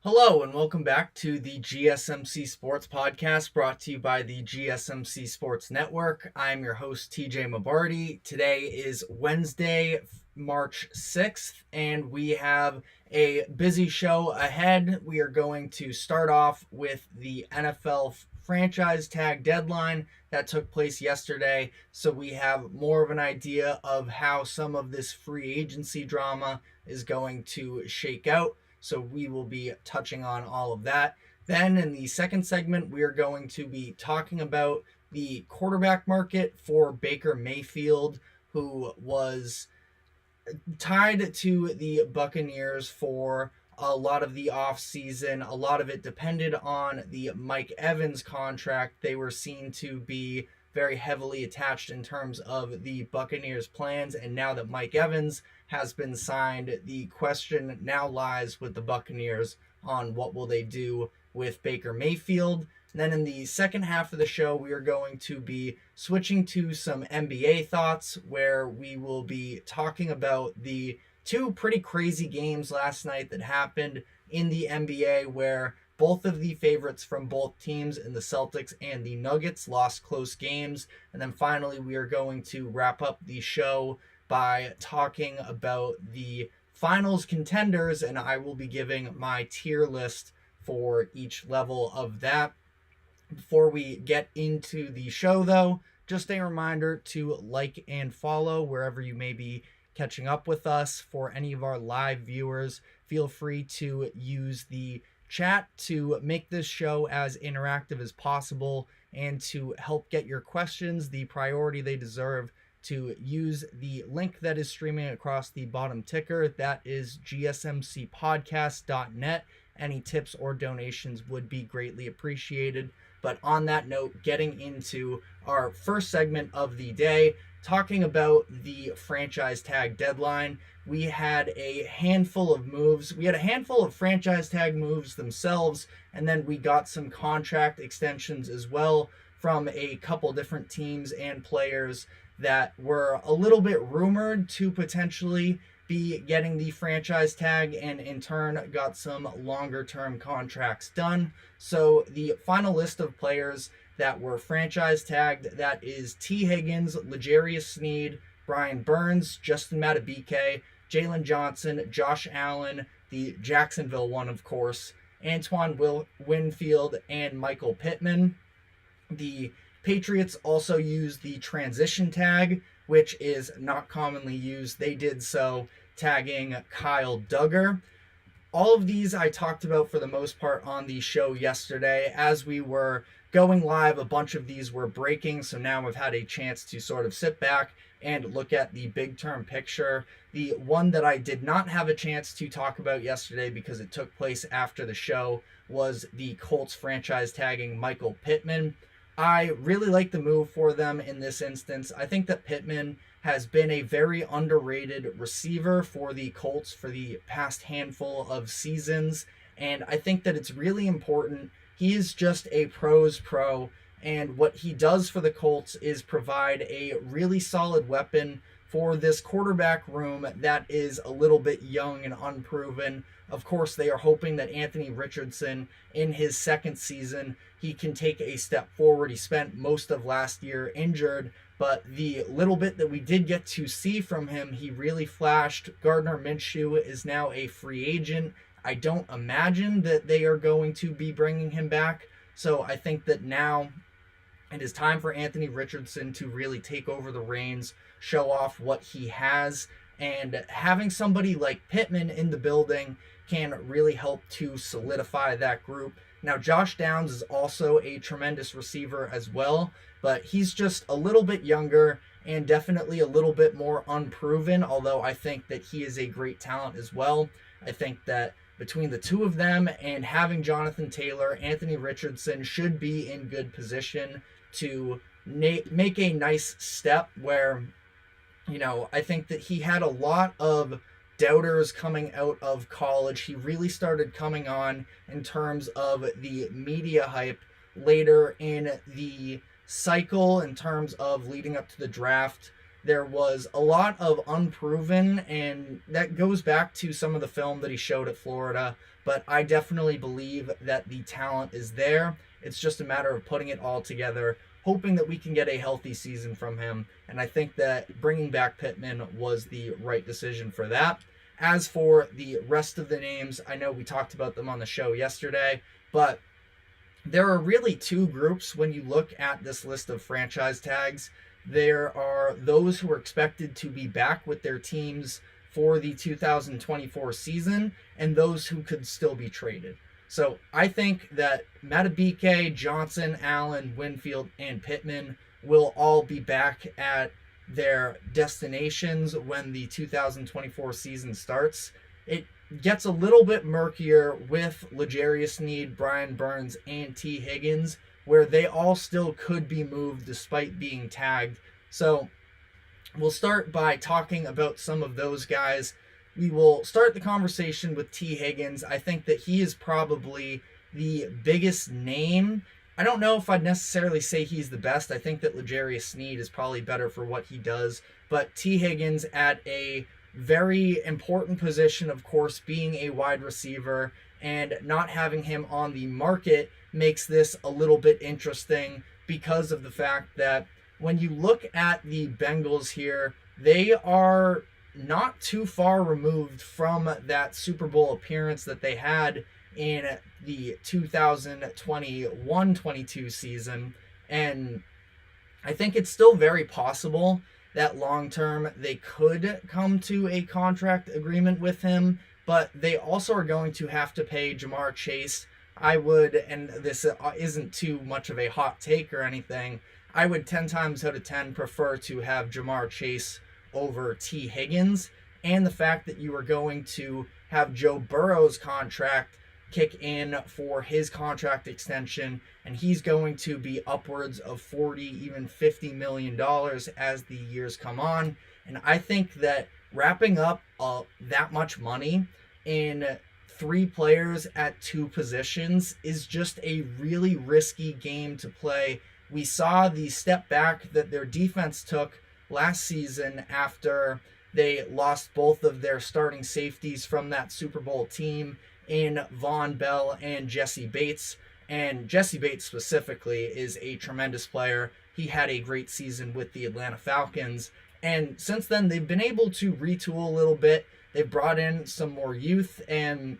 Hello and welcome back to the GSMC Sports Podcast brought to you by the GSMC Sports Network. I'm your host TJ Mabardi. Today is Wednesday, March 6th, and we have a busy show ahead. We are going to start off with the NFL franchise tag deadline that took place yesterday, so we have more of an idea of how some of this free agency drama is going to shake out. So we will be touching on all of that. Then in the second segment, we are going to be talking about the quarterback market for Baker Mayfield, who was tied to the Buccaneers for a lot of the offseason. A lot of it depended on the Mike Evans contract. They were seen to be very heavily attached in terms of the Buccaneers' plans, and now that Mike Evans has been signed, the question now lies with the Buccaneers on what will they do with Baker Mayfield. And then in the second half of the show, we are going to be switching to some NBA thoughts, where we will be talking about the two pretty crazy games last night that happened in the NBA, where both of the favorites from both teams in the Celtics and the Nuggets lost close games. And then finally, we are going to wrap up the show by talking about the finals contenders, and I will be giving my tier list for each level of that. Before we get into the show, though, just a reminder to like and follow wherever you may be catching up with us. For any of our live viewers, feel free to use the chat to make this show as interactive as possible and to help get your questions the priority they deserve. To use the link that is streaming across the bottom ticker, that is gsmcpodcast.net. Any tips or donations would be greatly appreciated. But on that note, getting into our first segment of the day, talking about the franchise tag deadline. We had a handful of moves. We had a handful of franchise tag moves themselves, and then we got some contract extensions as well from a couple different teams and players that were a little bit rumored to potentially be getting the franchise tag, and in turn got some longer term contracts done. So the final list of players that were franchise tagged, that is T. Higgins, L'Jarius Sneed, Brian Burns, Justin Madubuike, Jalen Johnson, Josh Allen, the Jacksonville one, of course, Antoine Winfield, and Michael Pittman. The Patriots also used the transition tag, which is not commonly used. They did so tagging Kyle Duggar. All of these I talked about for the most part on the show yesterday. As we were going live, a bunch of these were breaking, so now I've had a chance to sort of sit back and look at the big term picture. The one that I did not have a chance to talk about yesterday because it took place after the show was the Colts franchise tagging Michael Pittman. I really like the move for them in this instance. I think that Pittman has been a very underrated receiver for the Colts for the past handful of seasons, and I think that it's really important. He is just a pro's pro, and what he does for the Colts is provide a really solid weapon for this quarterback room that is a little bit young and unproven. Of course, they are hoping that Anthony Richardson, in his second season, he can take a step forward. He spent most of last year injured, but the little bit that we did get to see from him, he really flashed. Gardner Minshew is now a free agent. I don't imagine that they are going to be bringing him back. So I think that now it is time for Anthony Richardson to really take over the reins, show off what he has, and having somebody like Pittman in the building can really help to solidify that group. Now, Josh Downs is also a tremendous receiver as well, but he's just a little bit younger and definitely a little bit more unproven, although I think that he is a great talent as well. I think that between the two of them and having Jonathan Taylor, Anthony Richardson should be in good position to make a nice step where, I think that he had a lot of doubters coming out of college. He really started coming on in terms of the media hype later in the cycle, in terms of leading up to the draft. there was a lot of unproven, and that goes back to some of the film that he showed at Florida. But I definitely believe that the talent is there. It's just a matter of putting it all together, hoping that we can get a healthy season from him. And I think that bringing back Pittman was the right decision for that. As for the rest of the names, I know we talked about them on the show yesterday, but there are really two groups when you look at this list of franchise tags. There are those who are expected to be back with their teams for the 2024 season, and those who could still be traded. So I think that Madubuike, Johnson, Allen, Winfield, and Pittman will all be back at their destinations when the 2024 season starts. It gets a little bit murkier with L'Jarius Sneed, Brian Burns, and T. Higgins, where they all still could be moved despite being tagged. So we'll start by talking about some of those guys. We will start the conversation with T. Higgins. I think that he is probably the biggest name. I don't know if I'd necessarily say he's the best. I think that L'Jarius Sneed is probably better for what he does. But T. Higgins at a very important position, of course, being a wide receiver, and not having him on the market makes this a little bit interesting because of the fact that when you look at the Bengals here, they are not too far removed from that Super Bowl appearance that they had in the 2021-22 season. And I think it's still very possible that long term they could come to a contract agreement with him, but they also are going to have to pay Jamar Chase. I would, and this isn't too much of a hot take or anything, I would 10 times out of 10 prefer to have Jamar Chase over T. Higgins. And the fact that you are going to have Joe Burrow's contract kick in for his contract extension, and he's going to be upwards of $40, even $50 million as the years come on. And I think that wrapping up that much money in 3 players at 2 positions is just a really risky game to play. We saw the step back that their defense took last season after they lost both of their starting safeties from that Super Bowl team in Von Bell and Jesse Bates. And Jesse Bates specifically is a tremendous player. He had a great season with the Atlanta Falcons. And since then, they've been able to retool a little bit. They've brought in some more youth. And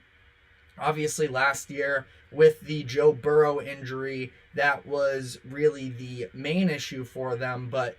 obviously last year with the Joe Burrow injury, that was really the main issue for them. But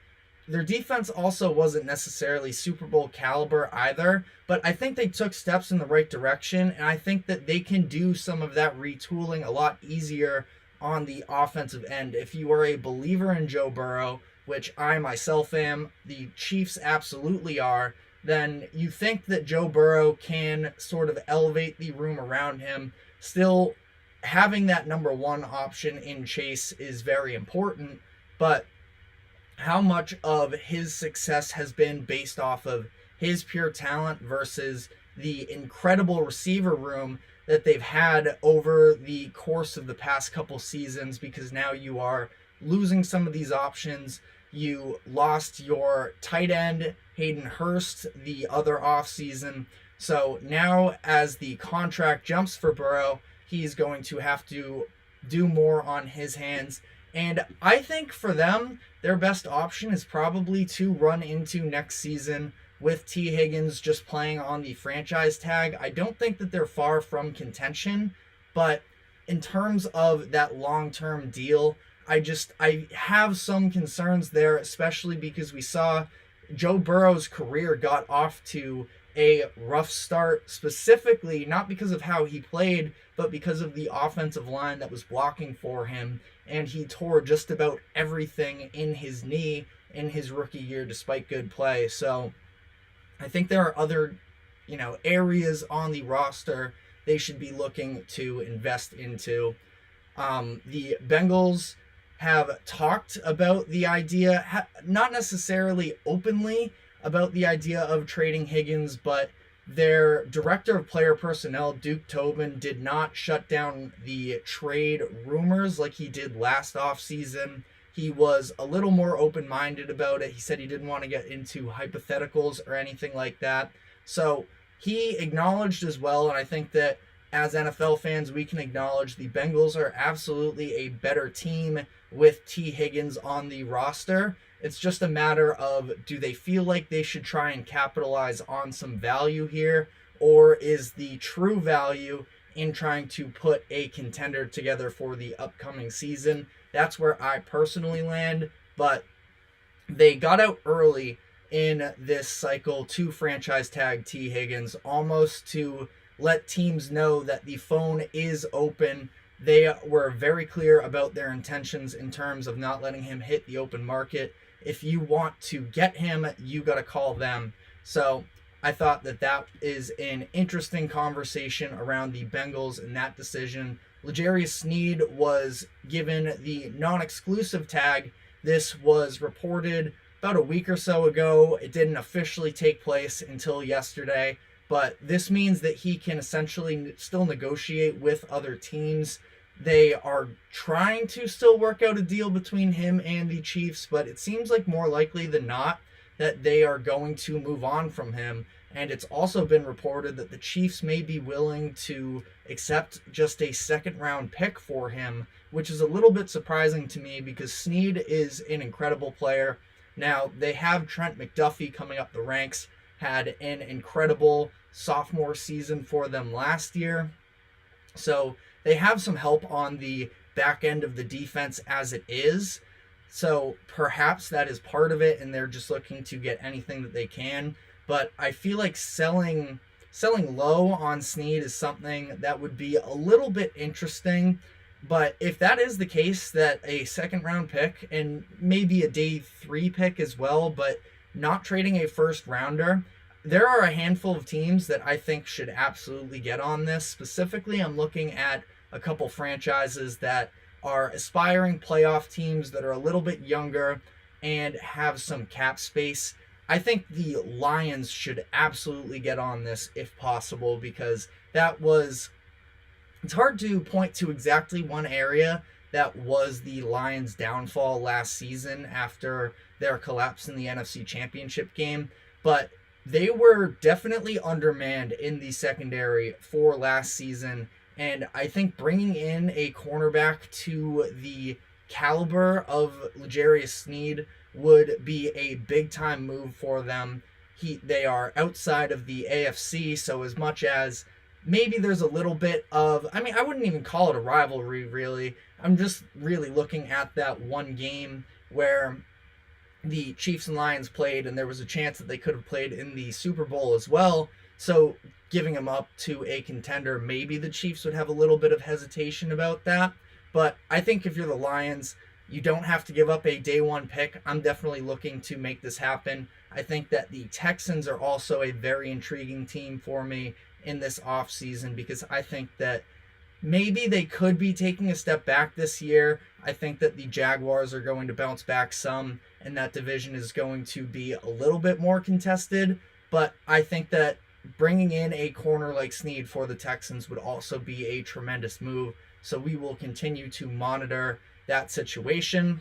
their defense also wasn't necessarily Super Bowl caliber either, but I think they took steps in the right direction, and I think that they can do some of that retooling a lot easier on the offensive end. If you are a believer in Joe Burrow, which I myself am, the Chiefs absolutely are, then you think that Joe Burrow can sort of elevate the room around him. Still, having that number 1 option in Chase is very important, but how much of his success has been based off of his pure talent versus the incredible receiver room that they've had over the course of the past couple seasons, because now you are losing some of these options. You lost your tight end, Hayden Hurst, the other offseason. So now as the contract jumps for Burrow, he's going to have to do more on his hands. And I think for them, their best option is probably to run into next season with T. Higgins just playing on the franchise tag. I don't think that they're far from contention, but in terms of that long-term deal, I have some concerns there, especially because we saw Joe Burrow's career got off to a rough start, specifically not because of how he played, but because of the offensive line that was blocking for him. And he tore just about everything in his knee in his rookie year despite good play. So I think there are other, areas on the roster they should be looking to invest into. The Bengals have talked about the idea, not necessarily openly about the idea of trading Higgins, but their director of player personnel, Duke Tobin, did not shut down the trade rumors like he did last offseason. he was a little more open-minded about it. He said he didn't want to get into hypotheticals or anything like that. So he acknowledged as well, and I think that as NFL fans, we can acknowledge the Bengals are absolutely a better team with T. Higgins on the roster. It's just a matter of, do they feel like they should try and capitalize on some value here, or is the true value in trying to put a contender together for the upcoming season? That's where I personally land, but they got out early in this cycle to franchise tag T. Higgins, almost to let teams know that the phone is open. They were very clear about their intentions in terms of not letting him hit the open market. If you want to get him, you got to call them. So I thought that that is an interesting conversation around the Bengals and that decision. L'Jarius Sneed was given the non-exclusive tag. This was reported about a week or so ago. It didn't officially take place until yesterday, but this means that he can essentially still negotiate with other teams. They are trying to still work out a deal between him and the Chiefs, but it seems like more likely than not that they are going to move on from him. And it's also been reported that the Chiefs may be willing to accept just a second-round pick for him, which is a little bit surprising to me because Sneed is an incredible player. Now, they have Trent McDuffie coming up the ranks, had an incredible sophomore season for them last year. So they have some help on the back end of the defense as it is. So perhaps that is part of it, and they're just looking to get anything that they can. But I feel like selling low on Sneed is something that would be a little bit interesting. But if that is the case, that a second round pick and maybe a day 3 pick as well, but not trading a first rounder, there are a handful of teams that I think should absolutely get on this. Specifically, I'm looking at a couple franchises that are aspiring playoff teams that are a little bit younger and have some cap space. I think the Lions should absolutely get on this if possible, because it's hard to point to exactly one area that was the Lions' downfall last season after their collapse in the NFC Championship game, but they were definitely undermanned in the secondary for last season, and I think bringing in a cornerback to the caliber of L'Jarius Sneed would be a big-time move for them. They are outside of the AFC, so as much as maybe there's a little bit of, I wouldn't even call it a rivalry, really. I'm just really looking at that one game where the Chiefs and Lions played, and there was a chance that they could have played in the Super Bowl as well. So giving them up to a contender, maybe the Chiefs would have a little bit of hesitation about that. But I think if you're the Lions, you don't have to give up a day 1 pick. I'm definitely looking to make this happen. I think that the Texans are also a very intriguing team for me in this offseason, because I think that maybe they could be taking a step back this year. I think that the Jaguars are going to bounce back some, and that division is going to be a little bit more contested. But I think that bringing in a corner like Sneed for the Texans would also be a tremendous move. So we will continue to monitor that situation.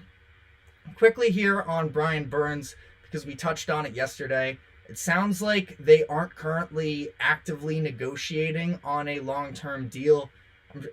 Quickly here on Brian Burns, because we touched on it yesterday. It sounds like they aren't currently actively negotiating on a long-term deal.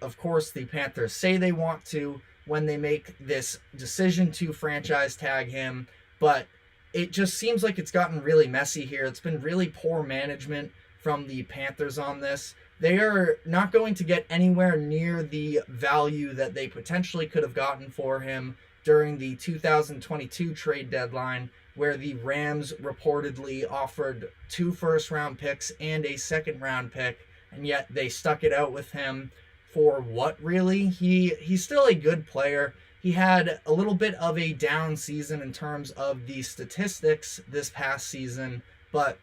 Of course, the Panthers say they want to when they make this decision to franchise tag him, but it just seems like it's gotten really messy here. It's been really poor management from the Panthers on this. They are not going to get anywhere near the value that they potentially could have gotten for him during the 2022 trade deadline, where the Rams reportedly offered 2 first-round picks and a second-round pick, and yet they stuck it out with him for what, really? He's still a good player. He had a little bit of a down season in terms of the statistics this past season, but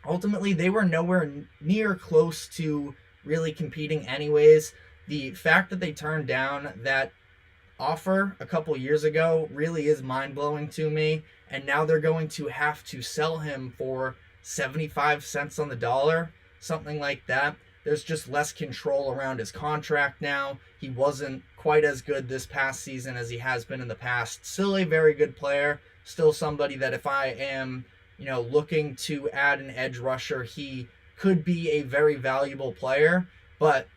ultimately they were nowhere near close to really competing anyways. The fact that they turned down that offer a couple years ago really is mind-blowing to me, and now they're going to have to sell him for 75 cents on the dollar, something like that. there's just less control around his contract now. He wasn't quite as good this past season as he has been in the past. Still a very good player. Still somebody that if I am, looking to add an edge rusher, he could be a very valuable player. But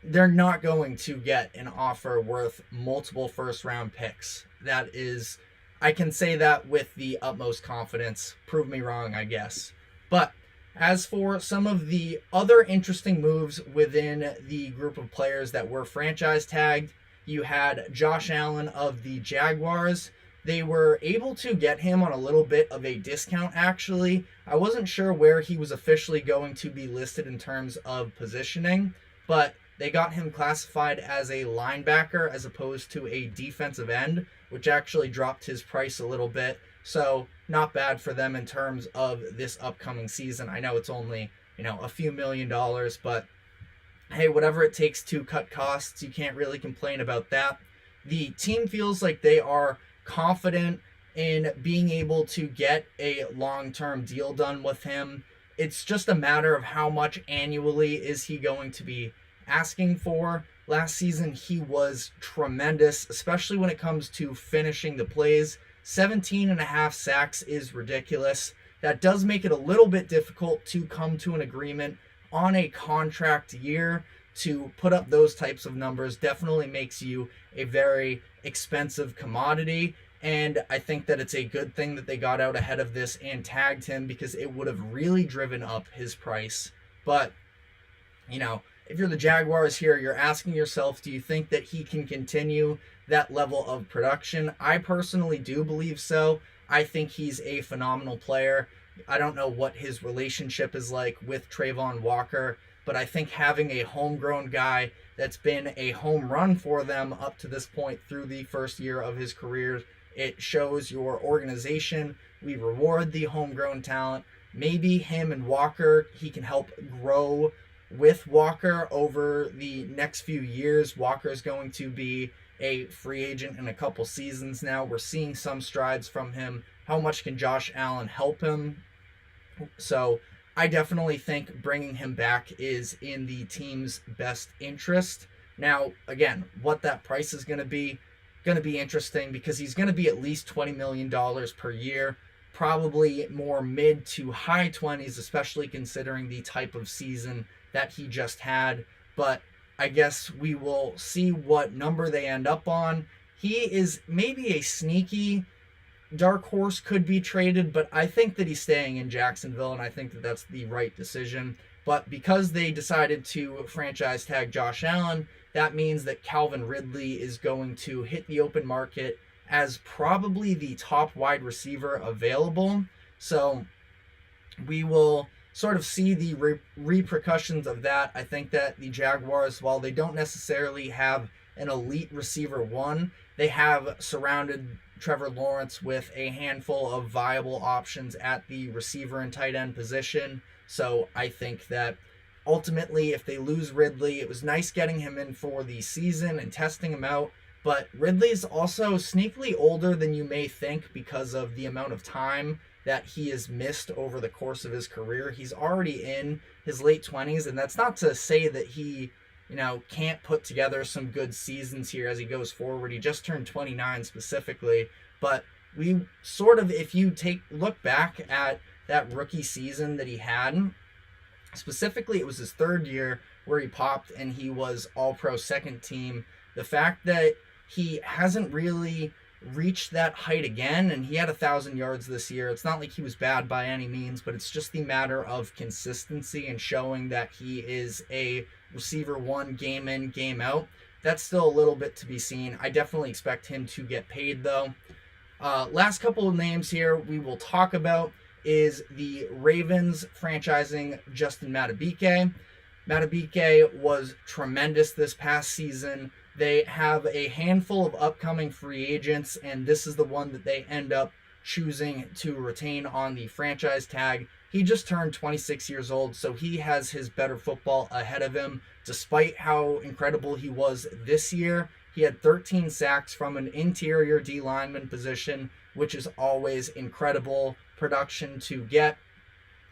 they're not going to get an offer worth multiple first-round picks. That is, I can say that with the utmost confidence. Prove me wrong, I guess. But as for some of the other interesting moves within the group of players that were franchise tagged, you had Josh Allen of the Jaguars. They were able to get him on a little bit of a discount, actually. I wasn't sure where he was officially going to be listed in terms of positioning, but they got him classified as a linebacker as opposed to a defensive end, which actually dropped his price a little bit. So not bad for them in terms of this upcoming season. I know it's only, a few $1,000,000, but hey, whatever it takes to cut costs, you can't really complain about that. The team feels like they are confident in being able to get a long-term deal done with him. It's just a matter of how much annually is he going to be asking for. Last season, he was tremendous, especially when it comes to finishing the plays. 17.5 sacks is ridiculous. That does make it a little bit difficult to come to an agreement on a contract year. To put up those types of numbers definitely makes you a very expensive commodity. And I think that it's a good thing that they got out ahead of this and tagged him, because it would have really driven up his price. But, if you're the Jaguars here, you're asking yourself, do you think that he can continue that level of production? I personally do believe so. I think he's a phenomenal player. I don't know what his relationship is like with Trayvon Walker, but I think having a homegrown guy that's been a home run for them up to this point through the first year of his career, it shows your organization. We reward the homegrown talent. Maybe him and Walker, he can help grow with Walker over the next few years. Walker is going to be a free agent in a couple seasons now. We're seeing some strides from him. How much can Josh Allen help him? So I definitely think bringing him back is in the team's best interest. Now, again, what that price is going to be interesting, because he's going to be at least $20 million per year, probably more mid to high 20s, especially considering the type of season that he just had. But I guess we will see what number they end up on. He is maybe a sneaky dark horse, could be traded, but I think that he's staying in Jacksonville, and I think that that's the right decision. But because they decided to franchise tag Josh Allen, that means that Calvin Ridley is going to hit the open market as probably the top wide receiver available. So we will sort of see the repercussions of that. I think that the Jaguars, while they don't necessarily have an elite receiver one, they have surrounded Trevor Lawrence with a handful of viable options at the receiver and tight end position. So I think that ultimately, if they lose Ridley, it was nice getting him in for the season and testing him out. But Ridley's also sneakily older than you may think because of the amount of time that he has missed over the course of his career. He's already in his late 20s, and that's not to say that he, can't put together some good seasons here as he goes forward. He just turned 29 specifically, but we sort of, if you look back at that rookie season that he had, specifically it was his third year where he popped and he was all-pro second team. The fact that he hasn't really reached that height again, and he had 1,000 yards this year. It's not like he was bad by any means, but it's just the matter of consistency and showing that he is a receiver one game in, game out. That's still a little bit to be seen. I definitely expect him to get paid though. Last couple of names here we will talk about is the Ravens franchising Justin Madubuike. Madubuike was tremendous this past season. They have a handful of upcoming free agents, and this is the one that they end up choosing to retain on the franchise tag. He just turned 26 years old, so he has his better football ahead of him. Despite how incredible he was this year, he had 13 sacks from an interior D lineman position, which is always incredible production to get.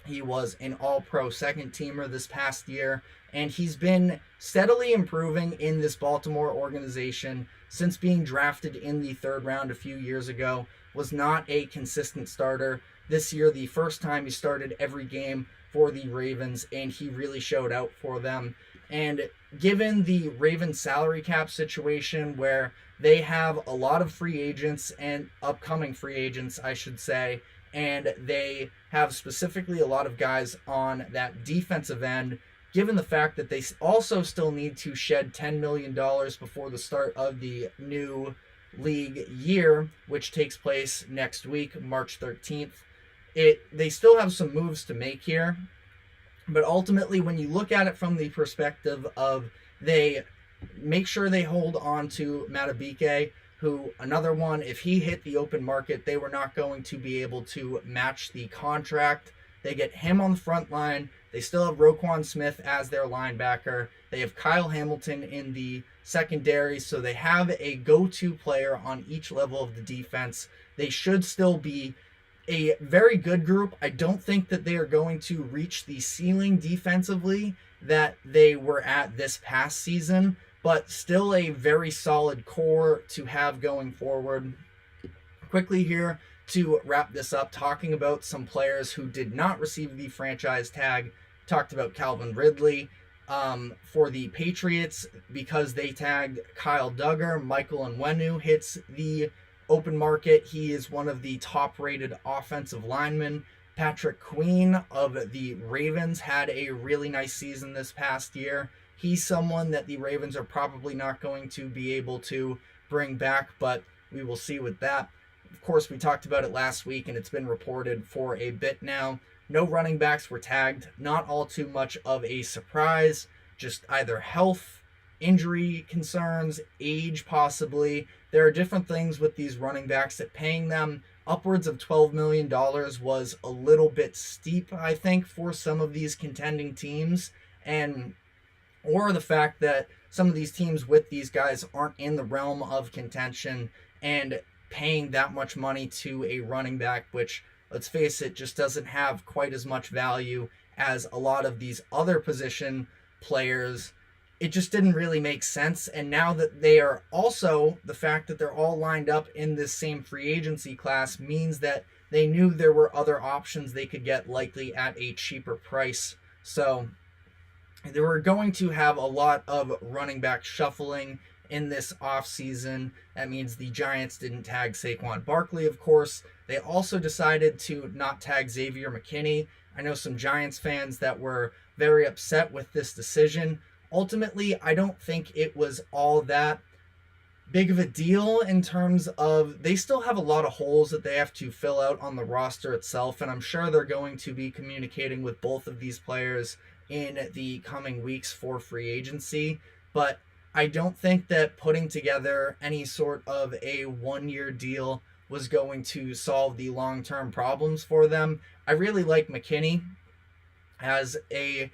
He was an all-pro second teamer this past year, and he's been steadily improving in this Baltimore organization since being drafted in the third round a few years ago. Was not a consistent starter. This year, the first time he started every game for the Ravens, and he really showed out for them. And given the Ravens salary cap situation where they have a lot of free agents and upcoming free agents, I should say, and they have specifically a lot of guys on that defensive end, given the fact that they also still need to shed $10 million before the start of the new league year, which takes place next week, March 13th. They still have some moves to make here, but ultimately when you look at it from the perspective of they make sure they hold on to Matabike, who, another one, if he hit the open market, they were not going to be able to match the contract. They get him on the front line. They still have Roquan Smith as their linebacker. They have Kyle Hamilton in the secondary, so they have a go-to player on each level of the defense. They should still be a very good group. I don't think that they are going to reach the ceiling defensively that they were at this past season, but still a very solid core to have going forward. Quickly here to wrap this up, talking about some players who did not receive the franchise tag. Talked about Calvin Ridley for the Patriots because they tagged Kyle Duggar. Michael Onwenu hits the open market. He is one of the top-rated offensive linemen. Patrick Queen of the Ravens had a really nice season this past year. He's someone that the Ravens are probably not going to be able to bring back, but we will see with that. Of course, we talked about it last week, and it's been reported for a bit now. No running backs were tagged. Not all too much of a surprise. Just either health, injury concerns, age possibly. There are different things with these running backs that paying them upwards of $12 million was a little bit steep, I think, for some of these contending teams. Or the fact that some of these teams with these guys aren't in the realm of contention and paying that much money to a running back, which, let's face it, just doesn't have quite as much value as a lot of these other position players. It just didn't really make sense. And now that they are also, the fact that they're all lined up in this same free agency class means that they knew there were other options they could get, likely at a cheaper price. So they were going to have a lot of running back shuffling in this offseason. That means the Giants didn't tag Saquon Barkley, of course. They also decided to not tag Xavier McKinney. I know some Giants fans that were very upset with this decision. Ultimately, I don't think it was all that big of a deal in terms of they still have a lot of holes that they have to fill out on the roster itself, and I'm sure they're going to be communicating with both of these players in the coming weeks for free agency. But I don't think that putting together any sort of a one-year deal was going to solve the long-term problems for them. I really like McKinney as a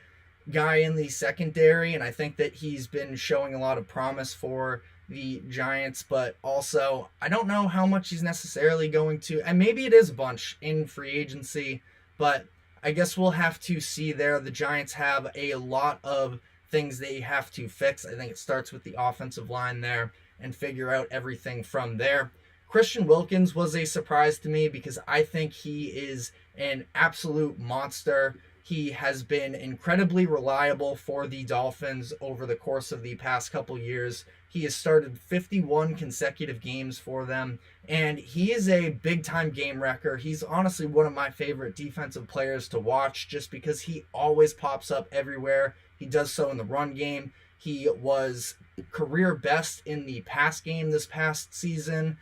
guy in the secondary, and I think that he's been showing a lot of promise for the Giants, but also I don't know how much he's necessarily going to, and maybe it is a bunch in free agency, but I guess we'll have to see there. The Giants have a lot of things they have to fix. I think it starts with the offensive line there and figure out everything from there. Christian Wilkins was a surprise to me because I think he is an absolute monster. He has been incredibly reliable for the Dolphins over the course of the past couple years. He has started 51 consecutive games for them, and he is a big-time game wrecker. He's honestly one of my favorite defensive players to watch just because he always pops up everywhere. He does so in the run game. He was career best in the pass game this past season.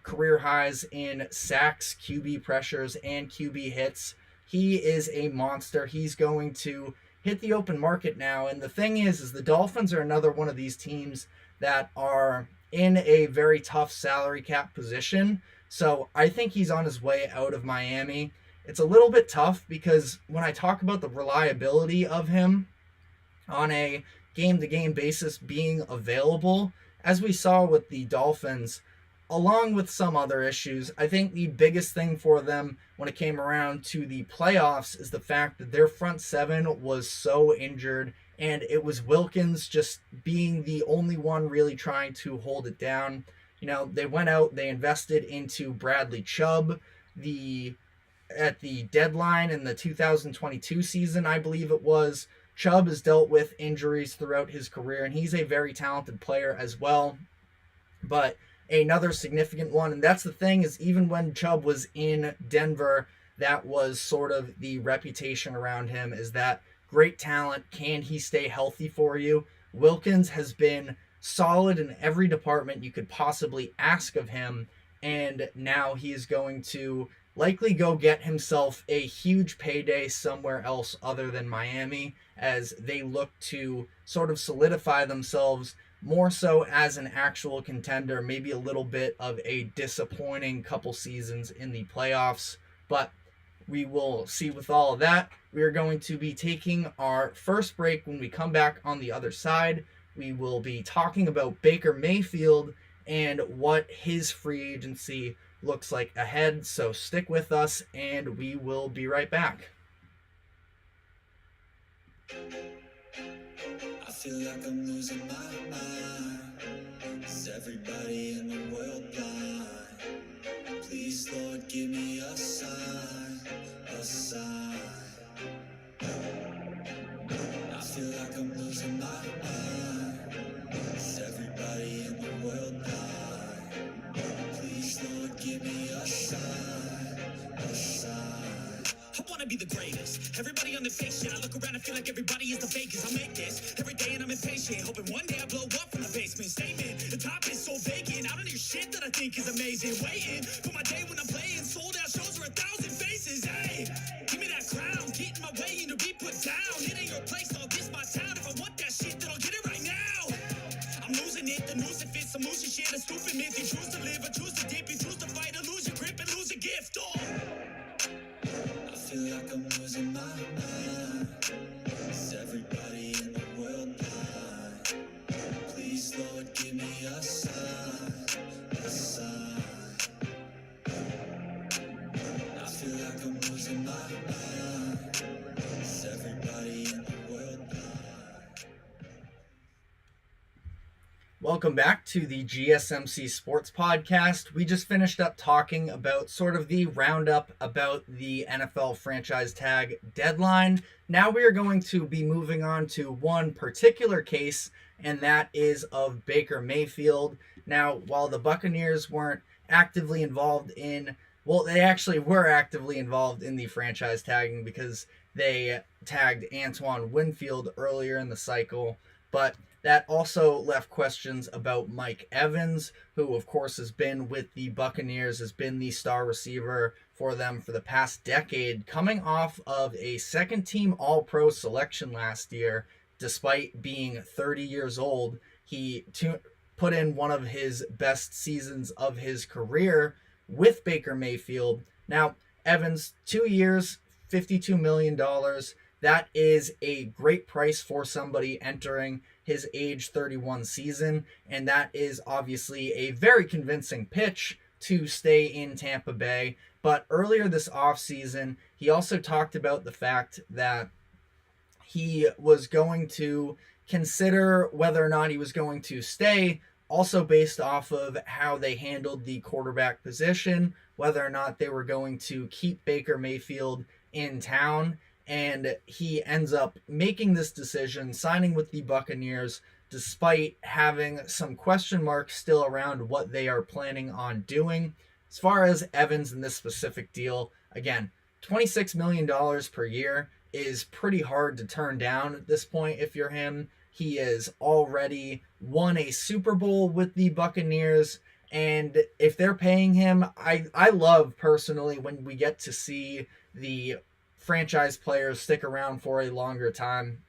Career highs in sacks, QB pressures, and QB hits. He is a monster. He's going to hit the open market now. And the thing is the Dolphins are another one of these teams that are in a very tough salary cap position. So I think he's on his way out of Miami. It's a little bit tough because when I talk about the reliability of him on a game-to-game basis being available, as we saw with the Dolphins, along with some other issues, I think the biggest thing for them when it came around to the playoffs is the fact that their front seven was so injured, and it was Wilkins just being the only one really trying to hold it down. They went out, they invested into Bradley Chubb at the deadline in the 2022 season, I believe it was. Chubb has dealt with injuries throughout his career, and he's a very talented player as well. But another significant one, and that's the thing, is even when Chubb was in Denver, that was sort of the reputation around him, is that great talent. Can he stay healthy for you? Wilkins has been solid in every department you could possibly ask of him, and now he is going to likely go get himself a huge payday somewhere else other than Miami, as they look to sort of solidify themselves more so as an actual contender, maybe a little bit of a disappointing couple seasons in the playoffs, but we will see with all of that. We are going to be taking our first break. When we come back on the other side, we will be talking about Baker Mayfield and what his free agency looks like ahead. So stick with us, and we will be right back. I feel like I'm losing my mind. Is everybody in the world blind? Please, Lord, give me a sign, a sign. I feel like I'm losing my mind. Is everybody in the world blind? Please, Lord, give me a sign, a sign. I wanna be the greatest. Everybody on the fake shit. I look around and feel like everybody is the fakest. I make this every day and I'm impatient, hoping one day I blow up from the basement. Statement, the top is so vacant. I don't hear shit that I think is amazing. Waiting for my day when I'm playing. Sold out shows for 1,000 faces. Hey, give me that crown. Get in my way and to be put down. It ain't your place, no, this my town. If I want that shit, then I'll get it right now. I'm losing it, the noose it fits. I'm losing shit, a stupid myth. You choose to live or choose to dip. You choose to fight or lose your grip and lose a gift. Oh, I feel like I'm losing my mind. Is everybody in the world blind? Please, Lord, give me a sign, a sign. I feel like I'm losing my mind. Is everybody in the world blind? Welcome back to the GSMC Sports Podcast. We just finished up talking about sort of the roundup about the NFL franchise tag deadline. Now we are going to be moving on to one particular case, and that is of Baker Mayfield. Now, while the Buccaneers weren't actively involved in, well, they actually were actively involved in the franchise tagging because they tagged Antoine Winfield earlier in the cycle, but that also left questions about Mike Evans, who of course has been with the Buccaneers, has been the star receiver for them for the past decade, coming off of a second-team All-Pro selection last year. Despite being 30 years old, he put in one of his best seasons of his career with Baker Mayfield. Now, Evans, 2 years, $52 million. That is a great price for somebody entering his age 31 season, and that is obviously a very convincing pitch to stay in Tampa Bay. But earlier this offseason, he also talked about the fact that he was going to consider whether or not he was going to stay, also based off of how they handled the quarterback position, whether or not they were going to keep Baker Mayfield in town. And he ends up making this decision, signing with the Buccaneers, despite having some question marks still around what they are planning on doing. As far as Evans in this specific deal, again, $26 million per year is pretty hard to turn down at this point if you're him. He has already won a Super Bowl with the Buccaneers, and if they're paying him, I love personally when we get to see the franchise players stick around for a longer time.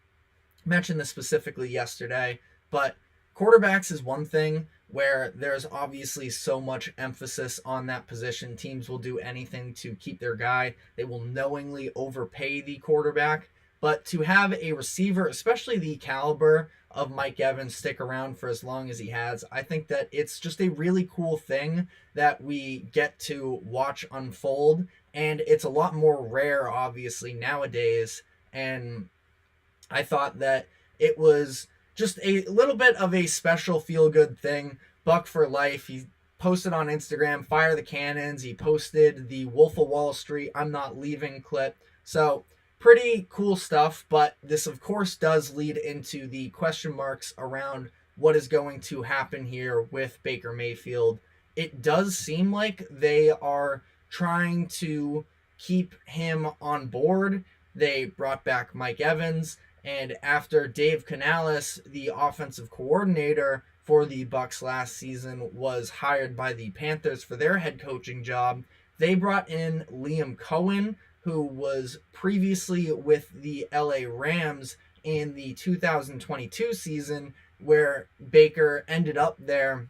I mentioned this specifically yesterday, but quarterbacks is one thing where there's obviously so much emphasis on that position. Teams will do anything to keep their guy. They will knowingly overpay the quarterback. but to have a receiver, especially the caliber of Mike Evans, stick around for as long as he has, I think that it's just a really cool thing that we get to watch unfold, and it's a lot more rare, obviously, nowadays, and I thought that it was just a little bit of a special feel-good thing. Buck for life. He posted on Instagram, fire the cannons. He posted the Wolf of Wall Street, I'm not leaving clip. So pretty cool stuff, but this of course does lead into the question marks around what is going to happen here with Baker Mayfield. It does seem like they are trying to keep him on board. They brought back Mike Evans, and after Dave Canales, the offensive coordinator for the Bucs last season, was hired by the Panthers for their head coaching job, they brought in Liam Cohen, who was previously with the LA Rams in the 2022 season, where Baker ended up there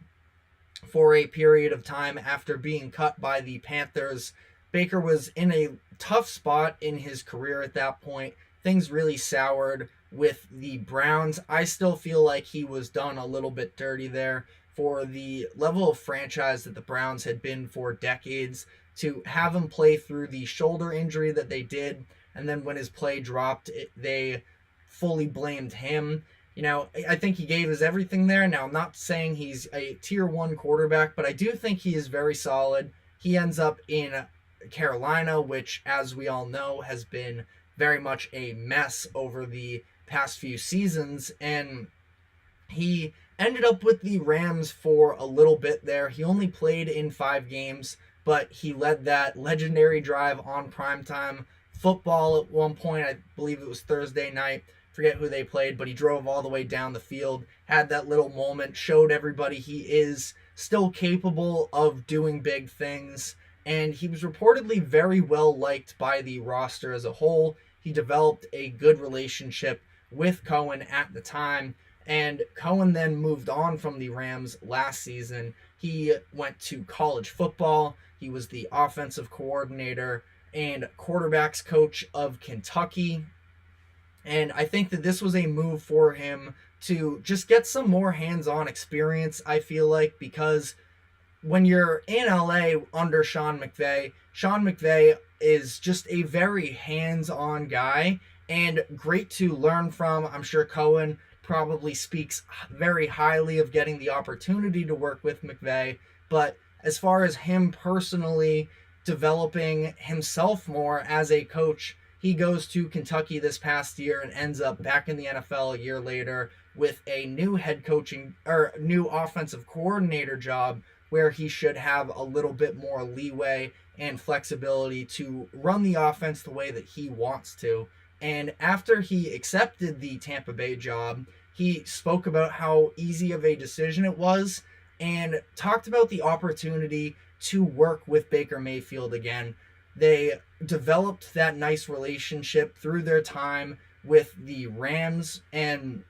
for a period of time after being cut by the Panthers. Baker was in a tough spot in his career at that point. Things really soured with the Browns. I still feel like he was done a little bit dirty there for the level of franchise that the Browns had been for decades. To have him play through the shoulder injury that they did, and then when his play dropped, they fully blamed him. I think he gave his everything there. Now, I'm not saying he's a tier 1 quarterback, but I do think he is very solid. He ends up in Carolina, which, as we all know, has been very much a mess over the past few seasons, and he ended up with the Rams for a little bit there. He only played in 5 games, but he led that legendary drive on primetime football at one point. I believe it was Thursday night. Forget who they played, but he drove all the way down the field, had that little moment, showed everybody he is still capable of doing big things, and he was reportedly very well liked by the roster as a whole. He developed a good relationship with Cohen at the time, and Cohen then moved on from the Rams last season. He went to college football. He was the offensive coordinator and quarterbacks coach of Kentucky. And I think that this was a move for him to just get some more hands-on experience, I feel like, because when you're in LA under Sean McVay is just a very hands-on guy and great to learn from. I'm sure Cohen probably speaks very highly of getting the opportunity to work with McVay, but as far as him personally developing himself more as a coach, he goes to Kentucky this past year and ends up back in the NFL a year later with a new head coaching or new offensive coordinator job, where he should have a little bit more leeway and flexibility to run the offense the way that he wants to. And after he accepted the Tampa Bay job, he spoke about how easy of a decision it was and talked about the opportunity to work with Baker Mayfield again. They developed that nice relationship through their time with the Rams, and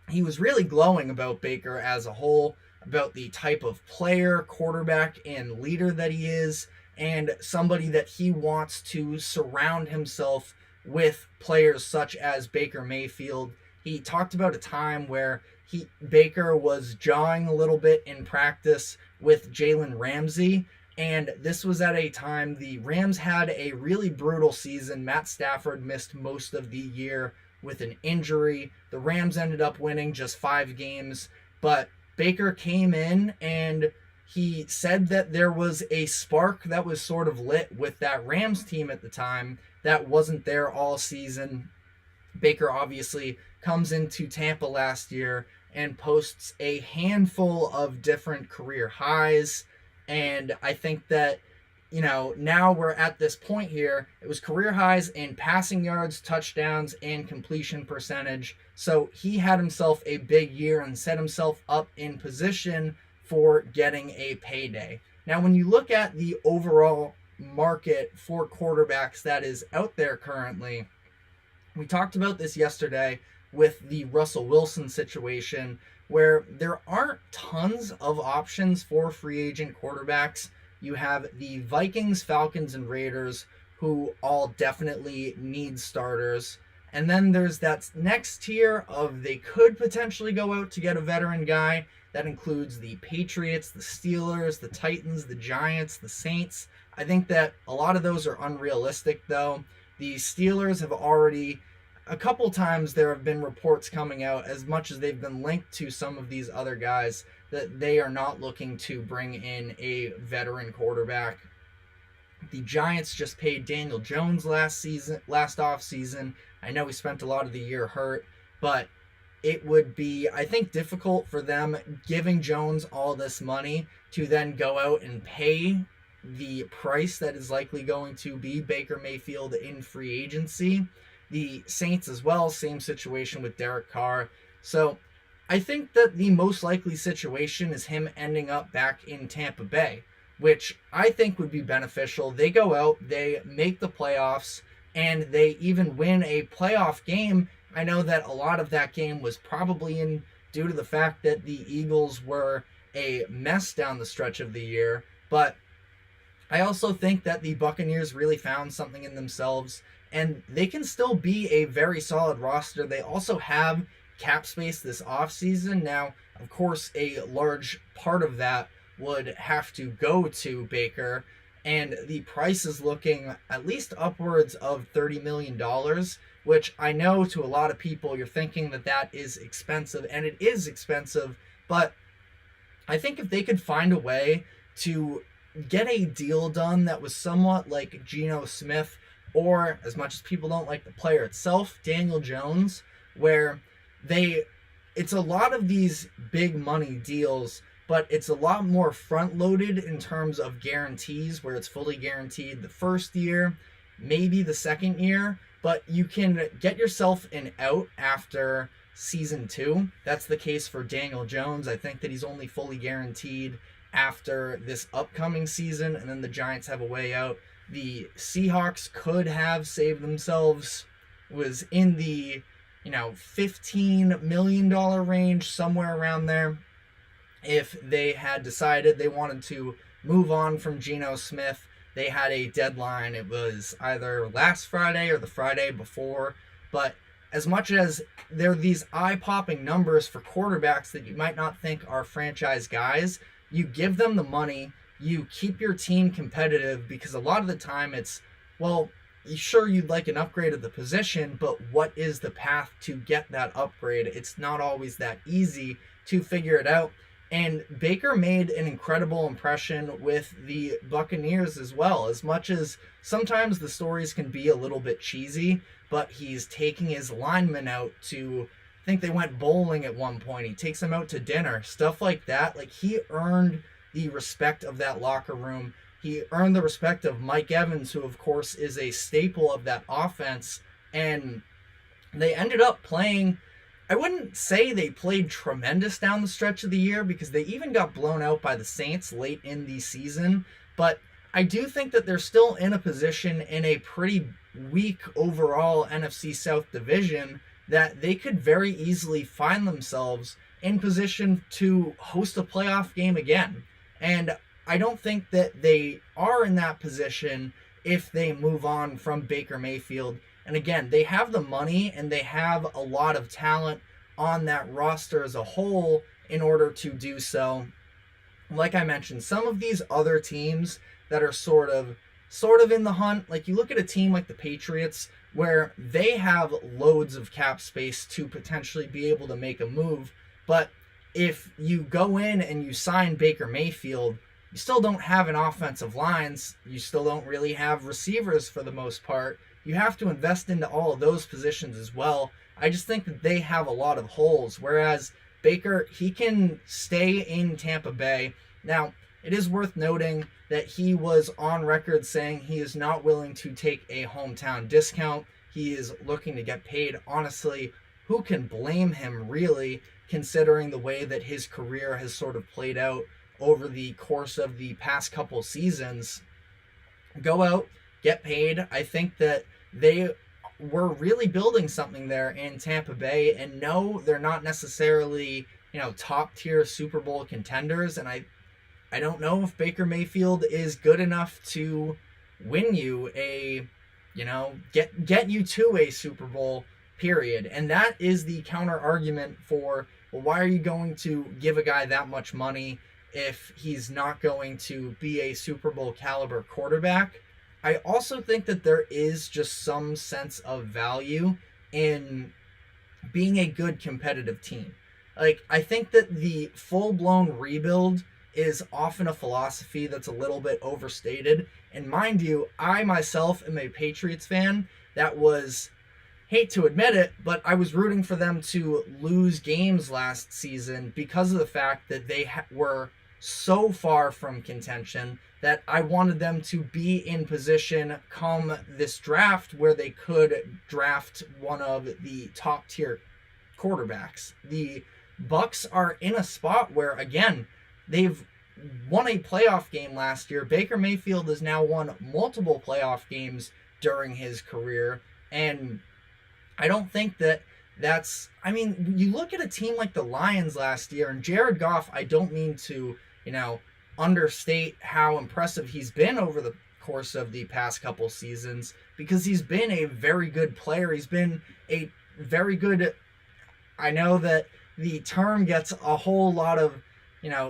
he was really glowing about Baker as a whole, about the type of player, quarterback, and leader that he is, and somebody that he wants to surround himself with players such as Baker Mayfield. He talked about a time where Baker was jawing a little bit in practice with Jalen Ramsey, and this was at a time the Rams had a really brutal season. Matt Stafford missed most of the year with an injury. The Rams ended up winning just 5 games, but Baker came in and he said that there was a spark that was sort of lit with that Rams team at the time that wasn't there all season. Baker obviously comes into Tampa last year and posts a handful of different career highs. And I think that, now we're at this point here. It was career highs in passing yards, touchdowns, and completion percentage. So he had himself a big year and set himself up in position for getting a payday. Now, when you look at the overall market for quarterbacks that is out there currently, we talked about this yesterday with the Russell Wilson situation, where there aren't tons of options for free agent quarterbacks. You have the Vikings, Falcons, and Raiders, who all definitely need starters. And then there's that next tier of they could potentially go out to get a veteran guy. That includes the Patriots, the Steelers, the Titans, the Giants, the Saints. I think that a lot of those are unrealistic, though. The Steelers have already, a couple times there have been reports coming out, as much as they've been linked to some of these other guys, that they are not looking to bring in a veteran quarterback. The Giants just paid Daniel Jones last offseason. I know he spent a lot of the year hurt, but it would be, I think, difficult for them, giving Jones all this money, to then go out and pay the price that is likely going to be Baker Mayfield in free agency. The Saints as well, same situation with Derek Carr. So I think that the most likely situation is him ending up back in Tampa Bay, which I think would be beneficial. They go out, they make the playoffs, and they even win a playoff game. I know that a lot of that game was probably due to the fact that the Eagles were a mess down the stretch of the year, but I also think that the Buccaneers really found something in themselves, and they can still be a very solid roster. They also have cap space this offseason. Now, of course, a large part of that would have to go to Baker, and the price is looking at least upwards of $30 million, which I know to a lot of people you're thinking that that is expensive, and it is expensive, but I think if they could find a way to get a deal done that was somewhat like Geno Smith, or, as much as people don't like the player itself, Daniel Jones, where it's a lot of these big money deals, but it's a lot more front loaded in terms of guarantees, where it's fully guaranteed the first year, maybe the second year, but you can get yourself an out after season 2. That's the case for Daniel Jones. I think that he's only fully guaranteed after this upcoming season, and then the Giants have a way out. The Seahawks could have saved themselves, was in the $15 million range, somewhere around there, if they had decided they wanted to move on from Geno Smith. They had a deadline. It was either last Friday or the Friday before. But as much as there are these eye-popping numbers for quarterbacks that you might not think are franchise guys, you give them the money, you keep your team competitive, because a lot of the time it's, well, sure, you'd like an upgrade of the position, but what is the path to get that upgrade? It's not always that easy to figure it out. And Baker made an incredible impression with the Buccaneers as well. As much as sometimes the stories can be a little bit cheesy, but he's taking his linemen out to, I think they went bowling at one point. He takes them out to dinner, stuff like that. Like, he earned the respect of that locker room. He earned the respect of Mike Evans, who of course is a staple of that offense. And they ended up playing, I wouldn't say they played tremendous down the stretch of the year, because they even got blown out by the Saints late in the season. But I do think that they're still in a position in a pretty weak overall NFC South division that they could very easily find themselves in position to host a playoff game again. And I don't think that they are in that position if they move on from Baker Mayfield. And again, they have the money and they have a lot of talent on that roster as a whole in order to do so. Like I mentioned, some of these other teams that are sort of in the hunt, like you look at a team like the Patriots, where they have loads of cap space to potentially be able to make a move. But if you go in and you sign Baker Mayfield, you still don't have an offensive lines. You still don't really have receivers for the most part. You have to invest into all of those positions as well. I just think that they have a lot of holes, whereas Baker, he can stay in Tampa Bay. Now, it is worth noting that he was on record saying he is not willing to take a hometown discount. He is looking to get paid. Honestly, who can blame him, really, considering the way that his career has sort of played out over the course of the past couple seasons? Go out, get paid. I think that they were really building something there in Tampa Bay, and no, they're not necessarily, top tier Super Bowl contenders. And I don't know if Baker Mayfield is good enough to win you get you to a Super Bowl period. And that is the counter argument for, well, why are you going to give a guy that much money if he's not going to be a Super Bowl caliber quarterback? I also think that there is just some sense of value in being a good competitive team. Like, I think that the full-blown rebuild is often a philosophy that's a little bit overstated. And mind you, I myself am a Patriots fan that was, hate to admit it, but I was rooting for them to lose games last season because of the fact that they were so far from contention that I wanted them to be in position come this draft where they could draft one of the top tier quarterbacks. The Bucs are in a spot where, again, they've won a playoff game last year. Baker Mayfield has now won multiple playoff games during his career, and I don't think that that's, I mean, you look at a team like the Lions last year, and Jared Goff, I don't mean to, understate how impressive he's been over the course of the past couple seasons, because he's been a very good player. He's been a very good, I know that the term gets a whole lot of,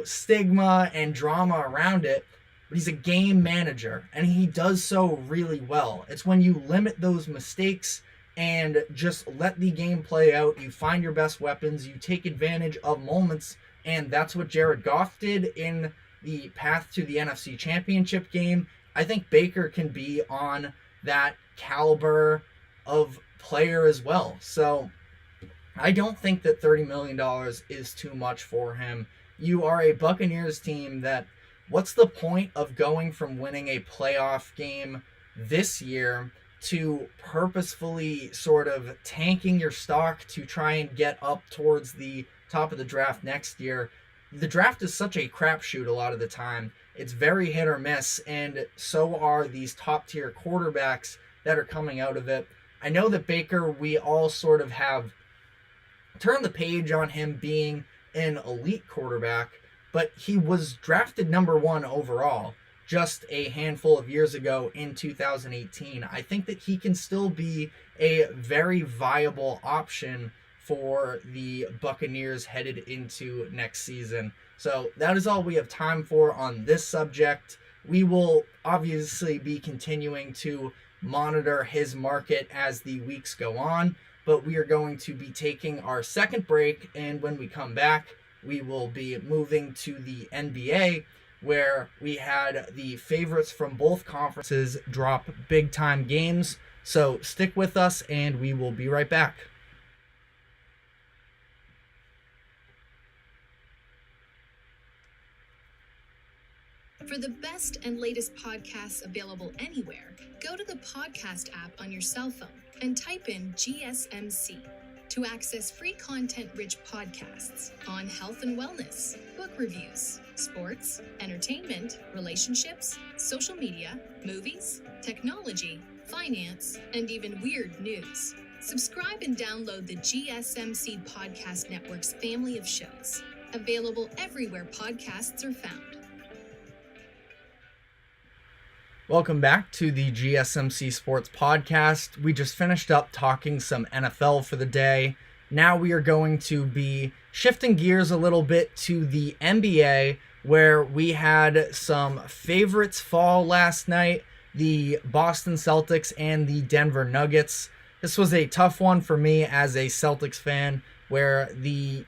stigma and drama around it, but he's a game manager, and he does so really well. It's when you limit those mistakes and just let the game play out, you find your best weapons, you take advantage of moments, and that's what Jared Goff did in the path to the NFC Championship game. I think Baker can be on that caliber of player as well. So I don't think that $30 million is too much for him. You are a Buccaneers team that, what's the point of going from winning a playoff game this year to purposefully sort of tanking your stock to try and get up towards the top of the draft next year? The draft is such a crapshoot a lot of the time. It's very hit or miss, and so are these top tier quarterbacks that are coming out of it. I know that Baker, we all sort of have turned the page on him being an elite quarterback, but he was drafted number 1 overall just a handful of years ago in 2018. I think that he can still be a very viable option for the Buccaneers headed into next season. So that is all we have time for on this subject. We will obviously be continuing to monitor his market as the weeks go on, but we are going to be taking our second break, and when we come back, we will be moving to the NBA, where we had the favorites from both conferences drop big-time games. So stick with us, and we will be right back. For the best and latest podcasts available anywhere, go to the podcast app on your cell phone and type in GSMC to access free content-rich podcasts on health and wellness, book reviews, sports, entertainment, relationships, social media, movies, technology, finance, and even weird news. Subscribe and download the GSMC Podcast Network's family of shows, available everywhere podcasts are found. Welcome back to the GSMC Sports Podcast. We just finished up talking some NFL for the day. Now we are going to be shifting gears a little bit to the NBA, where we had some favorites fall last night, the Boston Celtics and the Denver Nuggets. This was a tough one for me as a Celtics fan, where they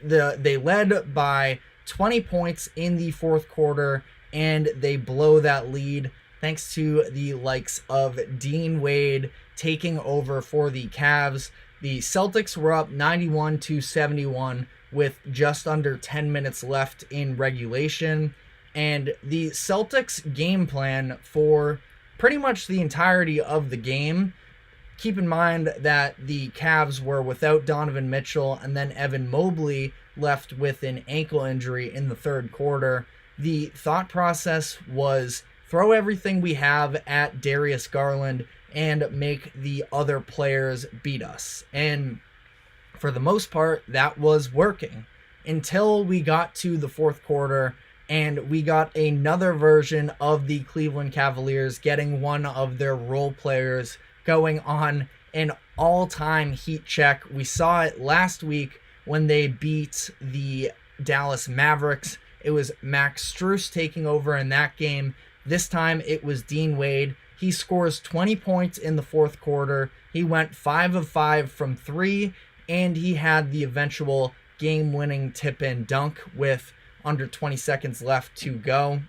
led by 20 points in the fourth quarter, and they blow that lead thanks to the likes of Dean Wade taking over for the Cavs. The Celtics were up 91-71 with just under 10 minutes left in regulation. And the Celtics game plan for pretty much the entirety of the game, keep in mind that the Cavs were without Donovan Mitchell, and then Evan Mobley left with an ankle injury in the third quarter. The thought process was throw everything we have at Darius Garland and make the other players beat us. And for the most part, that was working until we got to the fourth quarter and we got another version of the Cleveland Cavaliers getting one of their role players going on an all-time heat check. We saw it last week when they beat the Dallas Mavericks. It was Max Strus taking over in that game. This time it was Dean Wade. He scores 20 points in the fourth quarter. He went 5 of 5 from 3, and he had the eventual game-winning tip-in dunk with under 20 seconds left to go.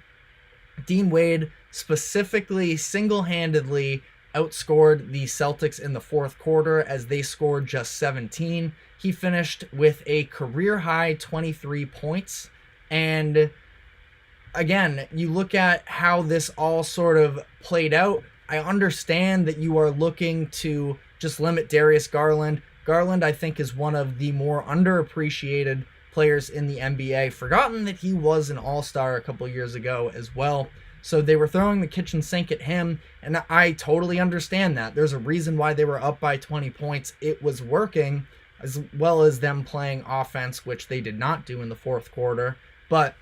Dean Wade specifically single-handedly outscored the Celtics in the fourth quarter as they scored just 17. He finished with a career-high 23 points. And again, you look at how this all sort of played out. I understand that you are looking to just limit Darius Garland. Garland, I think, is one of the more underappreciated players in the NBA. Forgotten that he was an all-star a couple years ago as well. So they were throwing the kitchen sink at him, and I totally understand that. There's a reason why they were up by 20 points. It was working, as well as them playing offense, which they did not do in the fourth quarter. But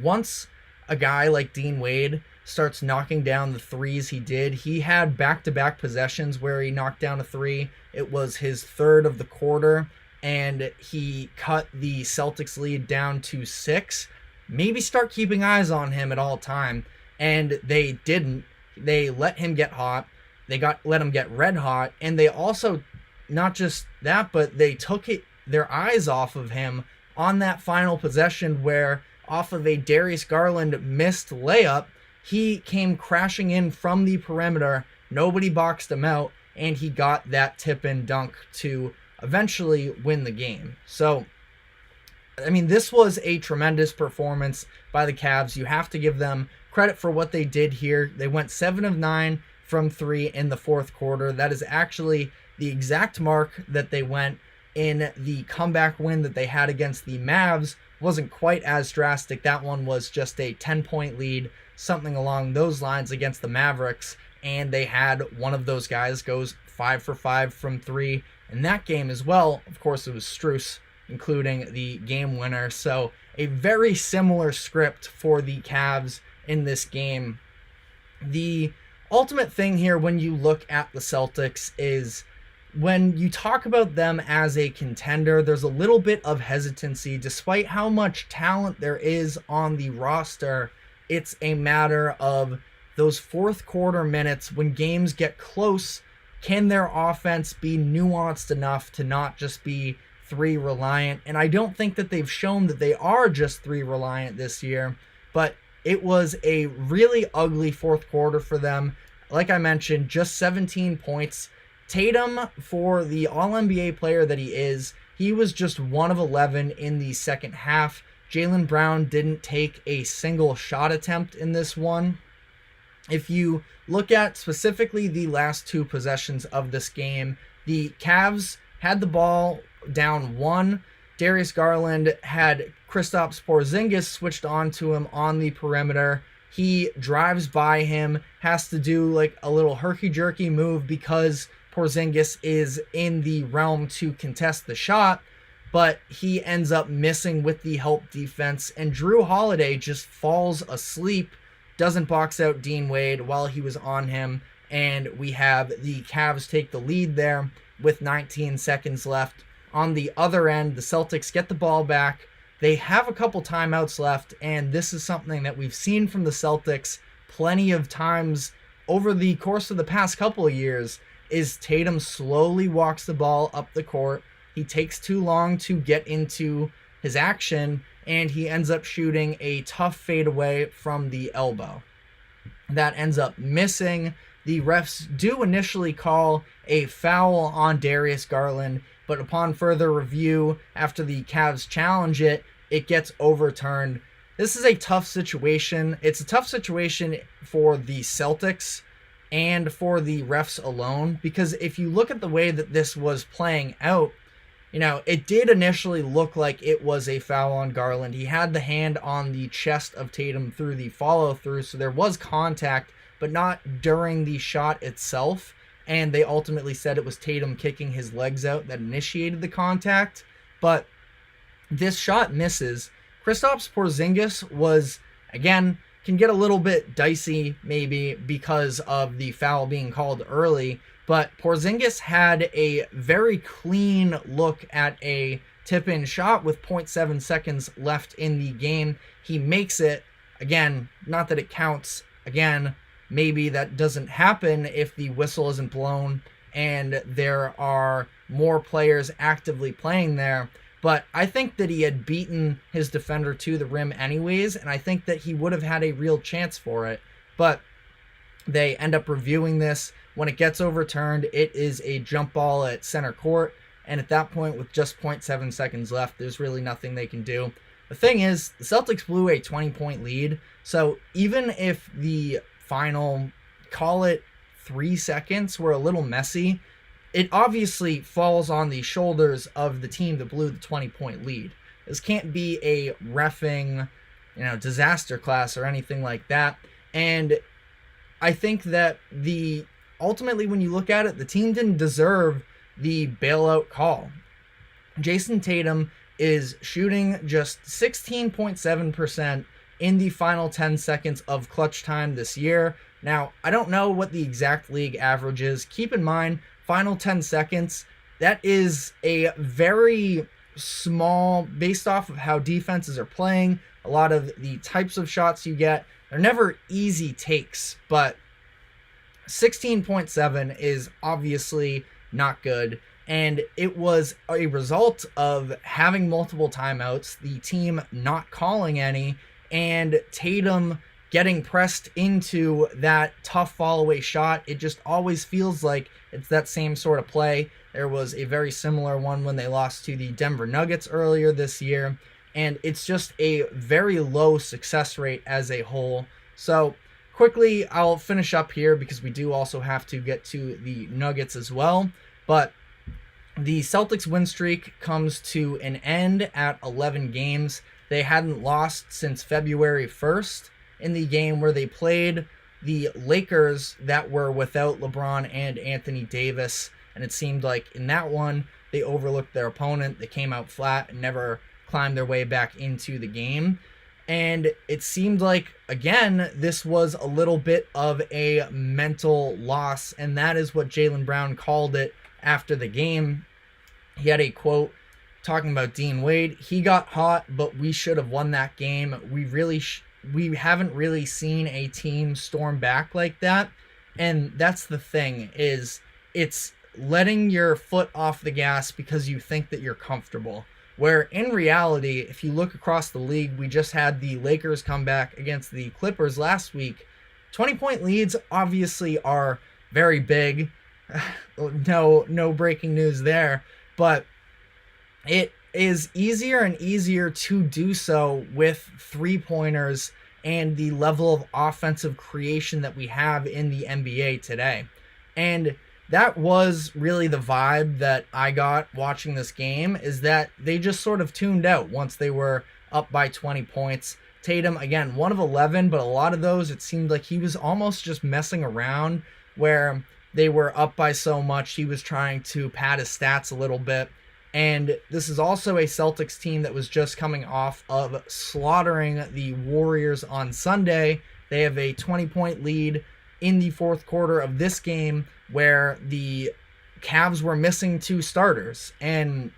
once a guy like Dean Wade starts knocking down the threes he had back-to-back possessions where he knocked down a three. It was his third of the quarter, and he cut the Celtics lead down to 6. Maybe start keeping eyes on him at all time. And they didn't. They let him get hot. They let him get red hot. And they also, not just that, but they took their eyes off of him on that final possession where, off of a Darius Garland missed layup, he came crashing in from the perimeter. Nobody boxed him out, and he got that tip-in dunk to eventually win the game. So, I mean, this was a tremendous performance by the Cavs. You have to give them credit for what they did here. They went 7 of 9 from 3 in the fourth quarter. That is actually the exact mark that they went in the comeback win that they had against the Mavs. Wasn't quite as drastic. That one was just a 10-point lead, something along those lines against the Mavericks. And they had one of those guys goes 5 for 5 from 3 in that game as well. Of course, it was Strus, including the game winner. So a very similar script for the Cavs in this game. The ultimate thing here when you look at the Celtics is when you talk about them as a contender, there's a little bit of hesitancy. Despite how much talent there is on the roster, it's a matter of those fourth quarter minutes when games get close. Can their offense be nuanced enough to not just be 3 reliant? And I don't think that they've shown that they are just 3 reliant this year, but it was a really ugly fourth quarter for them. Like I mentioned, just 17 points. Tatum, for the All-NBA player that he is, he was just 1 of 11 in the second half. Jaylen Brown didn't take a single shot attempt in this one. If you look at specifically the last 2 possessions of this game, the Cavs had the ball down 1. Darius Garland had Kristaps Porzingis switched on to him on the perimeter. He drives by him, has to do like a little herky-jerky move because Porzingis is in the realm to contest the shot, but he ends up missing with the help defense, and Drew Holiday just falls asleep, doesn't box out Dean Wade while he was on him, and we have the Cavs take the lead there with 19 seconds left. On the other end, the Celtics get the ball back. They have a couple timeouts left, and this is something that we've seen from the Celtics plenty of times over the course of the past couple of years, is Tatum slowly walks the ball up the court. He takes too long to get into his action, and he ends up shooting a tough fadeaway from the elbow. That ends up missing. The refs do initially call a foul on Darius Garland, but upon further review, after the Cavs challenge it, it gets overturned. This is a tough situation. It's a tough situation for the Celtics and for the refs alone, because if you look at the way that this was playing out, you know, it did initially look like it was a foul on Garland. He had the hand on the chest of Tatum through the follow-through, so there was contact, but not during the shot itself. And they ultimately said it was Tatum kicking his legs out that initiated the contact. But this shot misses. Kristaps Porzingis was, again, can get a little bit dicey maybe because of the foul being called early. but Porzingis had a very clean look at a tip-in shot with 0.7 seconds left in the game. He makes it. Again, not that it counts. Again, maybe that doesn't happen if the whistle isn't blown and there are more players actively playing there. But I think that he had beaten his defender to the rim anyways, and I think that he would have had a real chance for it. But they end up reviewing this. When it gets overturned, it is a jump ball at center court, and at that point, with just 0.7 seconds left, there's really nothing they can do. The thing is, the Celtics blew a 20-point lead, so even if the final, call it 3 seconds, were a little messy, it obviously falls on the shoulders of the team that blew the 20-point lead. This can't be a reffing, disaster class or anything like that. And I think that ultimately, when you look at it, the team didn't deserve the bailout call. Jason Tatum is shooting just 16.7% in the final 10 seconds of clutch time this year. Now, I don't know what the exact league average is. Keep in mind, final 10 seconds, that is a very small, based off of how defenses are playing, a lot of the types of shots you get, they're never easy takes, but 16.7 is obviously not good. And it was a result of having multiple timeouts, the team not calling any, and Tatum getting pressed into that tough fall-away shot. It just always feels like it's that same sort of play. There was a very similar one when they lost to the Denver Nuggets earlier this year, and it's just a very low success rate as a whole. So quickly, I'll finish up here because we do also have to get to the Nuggets as well, but the Celtics win streak comes to an end at 11 games. They hadn't lost since February 1st in the game where they played the Lakers that were without LeBron and Anthony Davis. And it seemed like in that one, they overlooked their opponent. They came out flat and never climbed their way back into the game. And it seemed like, again, this was a little bit of a mental loss. And that is what Jaylen Brown called it after the game. He had a quote talking about Dean Wade. He got hot, but we should have won that game. We haven't really seen a team storm back like that. And that's the thing, is it's letting your foot off the gas because you think that you're comfortable. Where in reality, if you look across the league, we just had the Lakers come back against the Clippers last week. 20-point leads obviously are very big. No breaking news there. But it is easier and easier to do so with three-pointers and the level of offensive creation that we have in the NBA today. And that was really the vibe that I got watching this game, is that they just sort of tuned out once they were up by 20 points. Tatum, again, 1 of 11, but a lot of those, it seemed like he was almost just messing around where they were up by so much. He was trying to pad his stats a little bit. And this is also a Celtics team that was just coming off of slaughtering the Warriors on Sunday. They have a 20-point lead in the fourth quarter of this game where the Cavs were missing 2 starters. And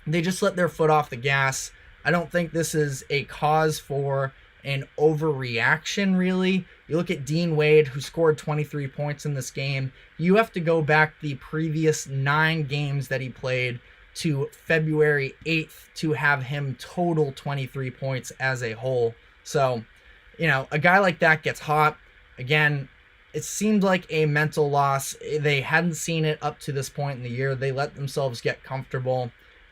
they just let their foot off the gas. I don't think this is a cause for an overreaction, really. You look at Dean Wade, who scored 23 points in this game. You have to go back the previous 9 games that he played to February 8th to have him total 23 points as a whole. So, a guy like that gets hot. Again, it seemed like a mental loss. They hadn't seen it up to this point in the year. They let themselves get comfortable.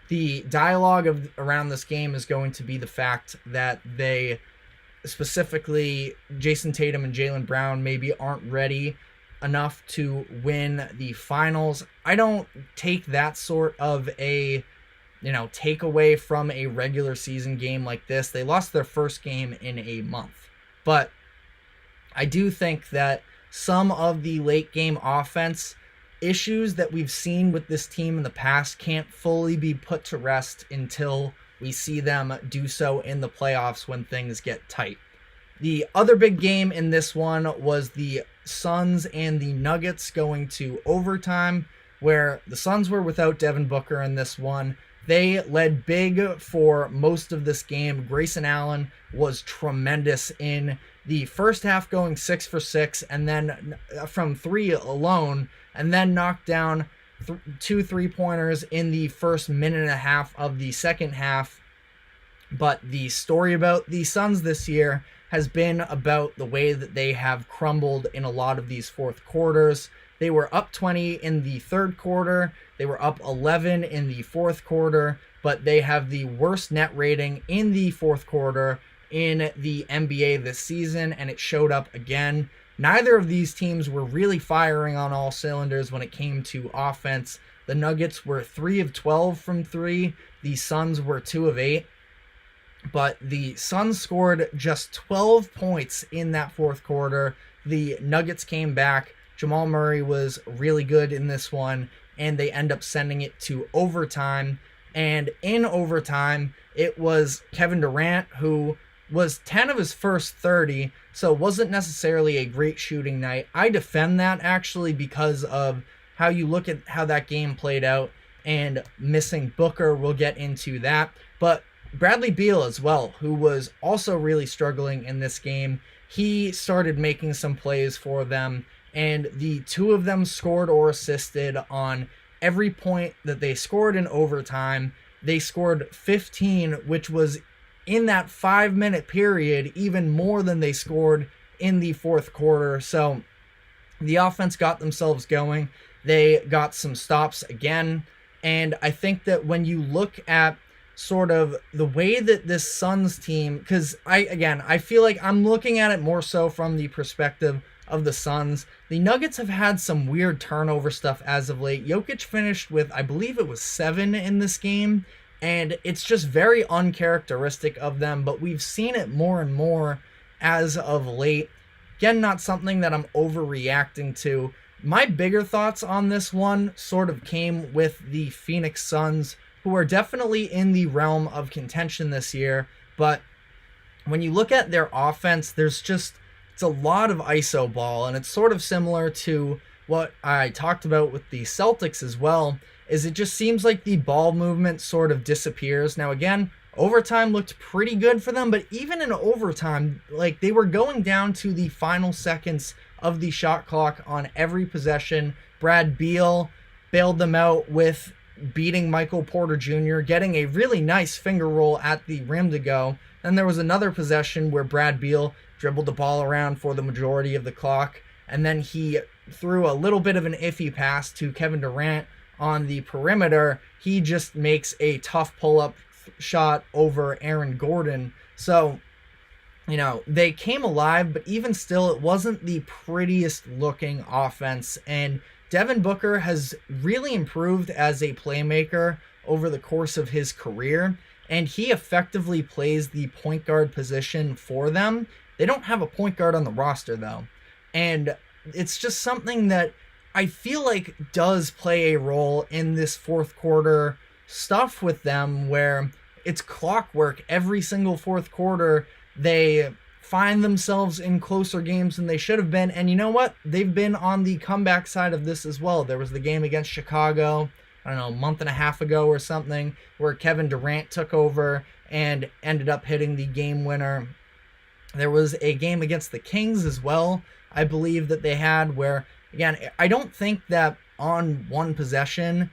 The dialogue around this game is going to be the fact that they, specifically Jason Tatum and Jaylen Brown, maybe aren't ready enough to win the finals. I don't take that sort of a, takeaway from a regular season game like this. They lost their first game in a month. But I do think that some of the late game offense issues that we've seen with this team in the past can't fully be put to rest until we see them do so in the playoffs when things get tight. The other big game in this one was the Suns and the Nuggets going to overtime, where the Suns were without Devin Booker in this one. They led big for most of this game. Grayson Allen was tremendous in the first half, going 6 for 6, and then from 3 alone, and then knocked down 2 3-pointers in the first minute and a half of the second half. But the story about the Suns this year has been about the way that they have crumbled in a lot of these fourth quarters. They were up 20 in the third quarter. They were up 11 in the fourth quarter, but they have the worst net rating in the fourth quarter in the NBA this season, and it showed up again. Neither of these teams were really firing on all cylinders when it came to offense. The Nuggets were 3 of 12 from 3. The Suns were 2 of 8. But the Suns scored just 12 points in that fourth quarter. The Nuggets came back. Jamal Murray was really good in this one, and they end up sending it to overtime. And in overtime, it was Kevin Durant, who was 10 of his first 30, so wasn't necessarily a great shooting night. I defend that, actually, because of how you look at how that game played out, and missing Booker, we'll get into that. But Bradley Beal as well, who was also really struggling in this game. He started making some plays for them, and the two of them scored or assisted on every point that they scored in overtime. They scored 15, which was in that 5-minute period even more than they scored in the fourth quarter. So the offense got themselves going. They got some stops again, and I think that when you look at sort of the way that this Suns team, because I feel like I'm looking at it more so from the perspective of the Suns. The Nuggets have had some weird turnover stuff as of late. Jokic finished with, I believe it was 7 in this game, and it's just very uncharacteristic of them, but we've seen it more and more as of late. Again, not something that I'm overreacting to. My bigger thoughts on this one sort of came with the Phoenix Suns, who are definitely in the realm of contention this year, but when you look at their offense, it's a lot of ISO ball, and it's sort of similar to what I talked about with the Celtics as well, is it just seems like the ball movement sort of disappears. Now again, overtime looked pretty good for them, but even in overtime, like, they were going down to the final seconds of the shot clock on every possession. Brad Beal bailed them out with beating Michael Porter Jr., getting a really nice finger roll at the rim to go. Then there was another possession where Brad Beal dribbled the ball around for the majority of the clock, and then he threw a little bit of an iffy pass to Kevin Durant on the perimeter. He just makes a tough pull-up shot over Aaron Gordon. So, they came alive, but even still, it wasn't the prettiest looking offense, and Devin Booker has really improved as a playmaker over the course of his career, and he effectively plays the point guard position for them. They don't have a point guard on the roster, though, and it's just something that I feel like does play a role in this fourth quarter stuff with them, where it's clockwork. Every single fourth quarter, they find themselves in closer games than they should have been. And you know what? They've been on the comeback side of this as well. There was the game against Chicago, a month and a half ago or something, where Kevin Durant took over and ended up hitting the game winner. There was a game against the Kings as well, I believe, that they had, where, again, I don't think that on one possession,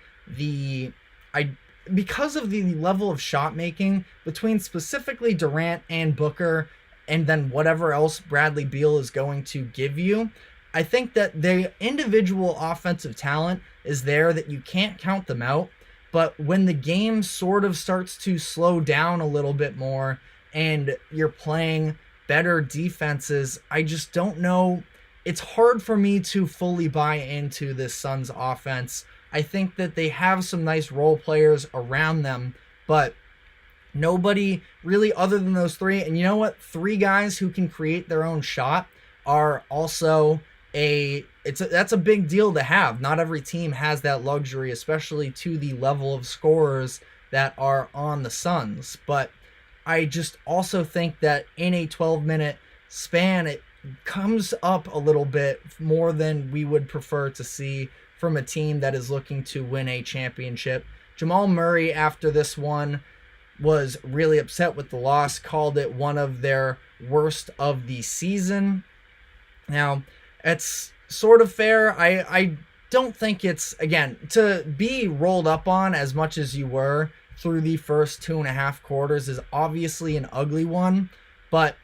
because of the level of shot making between specifically Durant and Booker, and then whatever else Bradley Beal is going to give you, I think that the individual offensive talent is there, that you can't count them out. But when the game sort of starts to slow down a little bit more and you're playing better defenses, I just don't know. It's hard for me to fully buy into this Suns offense. I think that they have some nice role players around them, but nobody really other than those three. And you know what? 3 guys who can create their own shot are also that's a big deal to have. Not every team has that luxury, especially to the level of scorers that are on the Suns. But I just also think that in a 12-minute span, comes up a little bit more than we would prefer to see from a team that is looking to win a championship. Jamal Murray, after this one, was really upset with the loss, called it one of their worst of the season. Now, it's sort of fair. I don't think it's, again, to be rolled up on as much as you were through the first 2.5 quarters is obviously an ugly one, but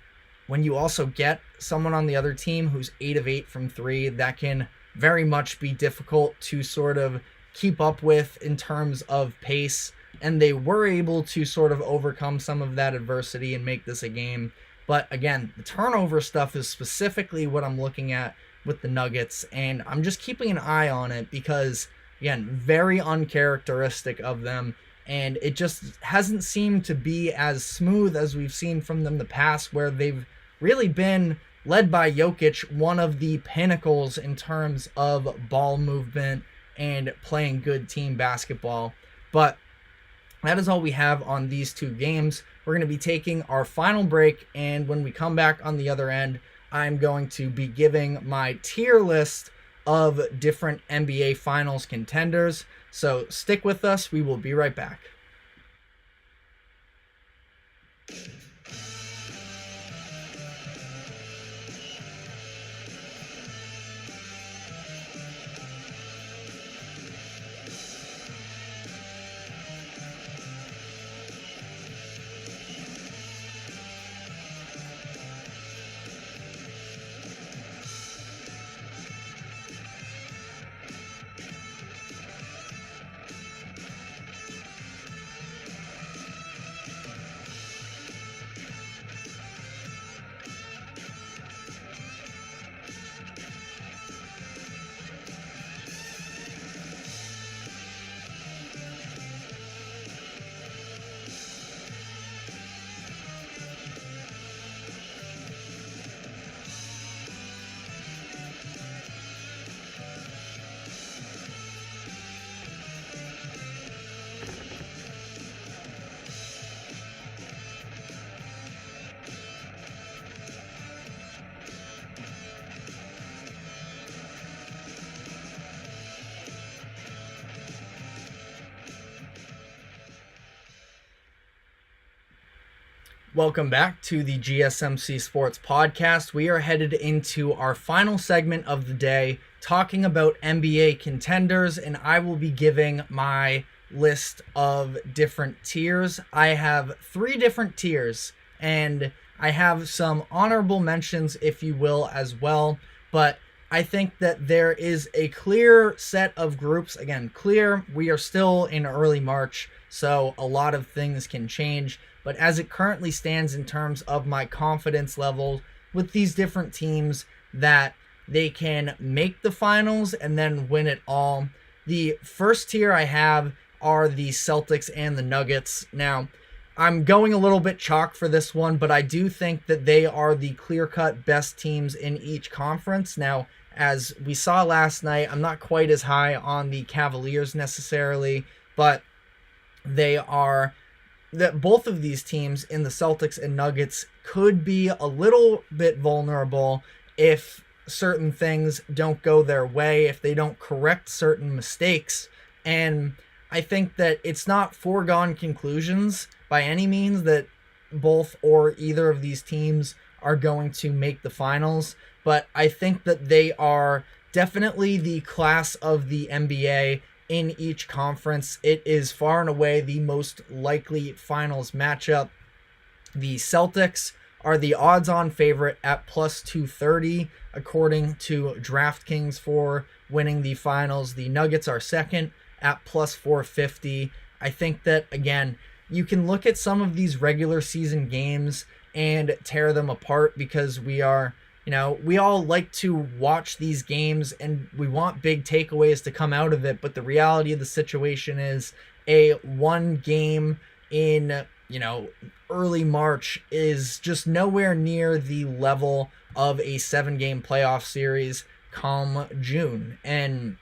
when you also get someone on the other team who's 8 of 8 from 3, that can very much be difficult to sort of keep up with in terms of pace, and they were able to sort of overcome some of that adversity and make this a game. But again, the turnover stuff is specifically what I'm looking at with the Nuggets, and I'm just keeping an eye on it because, again, very uncharacteristic of them, and it just hasn't seemed to be as smooth as we've seen from them in the past, where they've really been, led by Jokic, one of the pinnacles in terms of ball movement and playing good team basketball. But that is all we have on these 2 games. We're going to be taking our final break, and when we come back on the other end, I'm going to be giving my tier list of different NBA Finals contenders. So stick with us. We will be right back. Welcome back to the GSMC Sports Podcast. We are headed into our final segment of the day, talking about NBA contenders, and I will be giving my list of different tiers. I have 3 different tiers, and I have some honorable mentions, if you will, as well, but I think that there is a clear set of groups. Again, clear, we are still in early March, so a lot of things can change. But as it currently stands in terms of my confidence level with these different teams that they can make the finals and then win it all, the first tier I have are the Celtics and the Nuggets. Now, I'm going a little bit chalk for this one, but I do think that they are the clear-cut best teams in each conference. Now, as we saw last night, I'm not quite as high on the Cavaliers necessarily, but they are... that both of these teams in the Celtics and Nuggets could be a little bit vulnerable if certain things don't go their way, if they don't correct certain mistakes. And I think that it's not foregone conclusions by any means that both or either of these teams are going to make the finals, but I think that they are definitely the class of the NBA in each conference. It is far and away the most likely finals matchup. The Celtics are the odds-on favorite at plus 230, according to DraftKings, for winning the finals. The Nuggets are second at plus 450. I think that, again, you can look at some of these regular season games and tear them apart because we are... we all like to watch these games and we want big takeaways to come out of it, but the reality of the situation is a one game in, early March is just nowhere near the level of a 7-game playoff series come June. And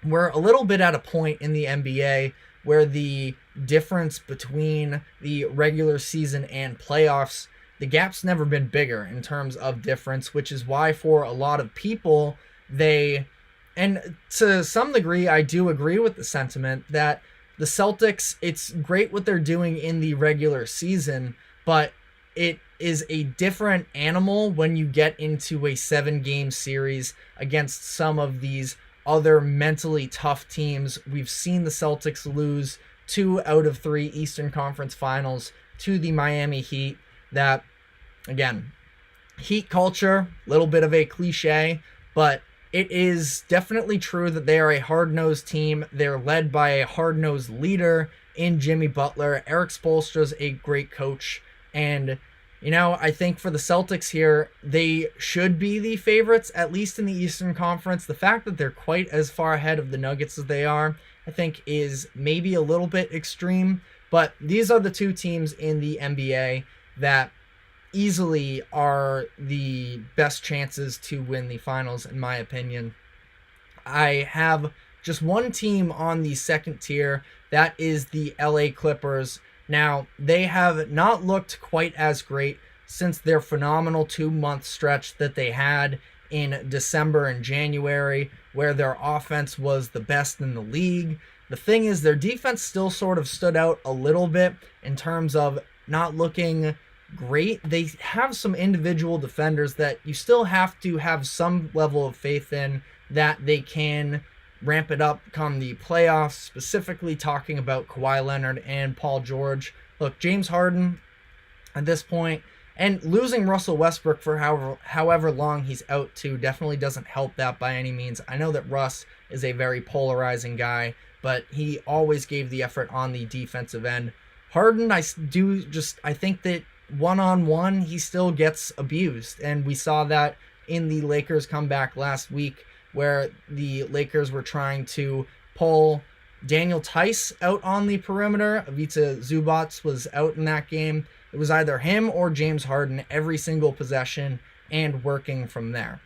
we're a little bit at a point in the NBA where the difference between the regular season and playoffs the gap's never been bigger in terms of difference, which is why for a lot of people, and to some degree, I do agree with the sentiment that the Celtics, it's great what they're doing in the regular season, but it is a different animal when you get into a 7-game series against some of these other mentally tough teams. We've seen the Celtics lose 2 out of 3 Eastern Conference Finals to the Miami Heat. That, again, Heat culture, little bit of a cliche, but it is definitely true that they are a hard-nosed team. They're led by a hard-nosed leader in Jimmy Butler. Eric Spoelstra's a great coach, and I think for the Celtics here, they should be the favorites, at least in the Eastern Conference. The fact that they're quite as far ahead of the Nuggets as they are, I think is maybe a little bit extreme, but these are the two teams in the NBA that easily are the best chances to win the finals, in my opinion. I have just one team on the second tier, that is the LA Clippers. Now, they have not looked quite as great since their phenomenal 2-month stretch that they had in December and January, where their offense was the best in the league. The thing is, their defense still sort of stood out a little bit in terms of not looking great. They have some individual defenders that you still have to have some level of faith in that they can ramp it up come the playoffs, specifically talking about Kawhi Leonard and Paul George. Look, James Harden at this point, and losing Russell Westbrook for however long he's out too, definitely doesn't help that by any means. I know that Russ is a very polarizing guy, but he always gave the effort on the defensive end. Harden, I think that one-on-one, he still gets abused, and we saw that in the Lakers comeback last week, where the Lakers were trying to pull Daniel Tice out on the perimeter. Ivica Zubac was out in that game. It was either him or James Harden every single possession and working from there.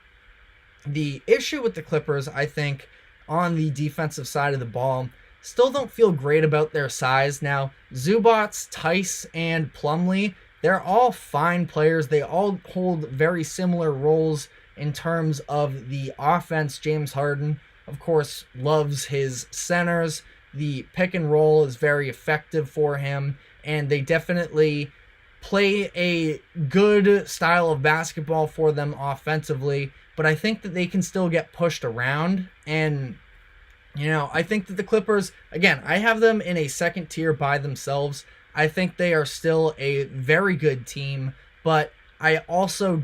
The issue with the Clippers, I think, on the defensive side of the ball, still don't feel great about their size. Now, Zubac, Tice, and Plumlee, they're all fine players. They all hold very similar roles in terms of the offense. James Harden, of course, loves his centers. The pick and roll is very effective for him, and they definitely play a good style of basketball for them offensively, but I think that they can still get pushed around. And I think that the Clippers, again, I have them in a second tier by themselves. I think they are still a very good team, but I also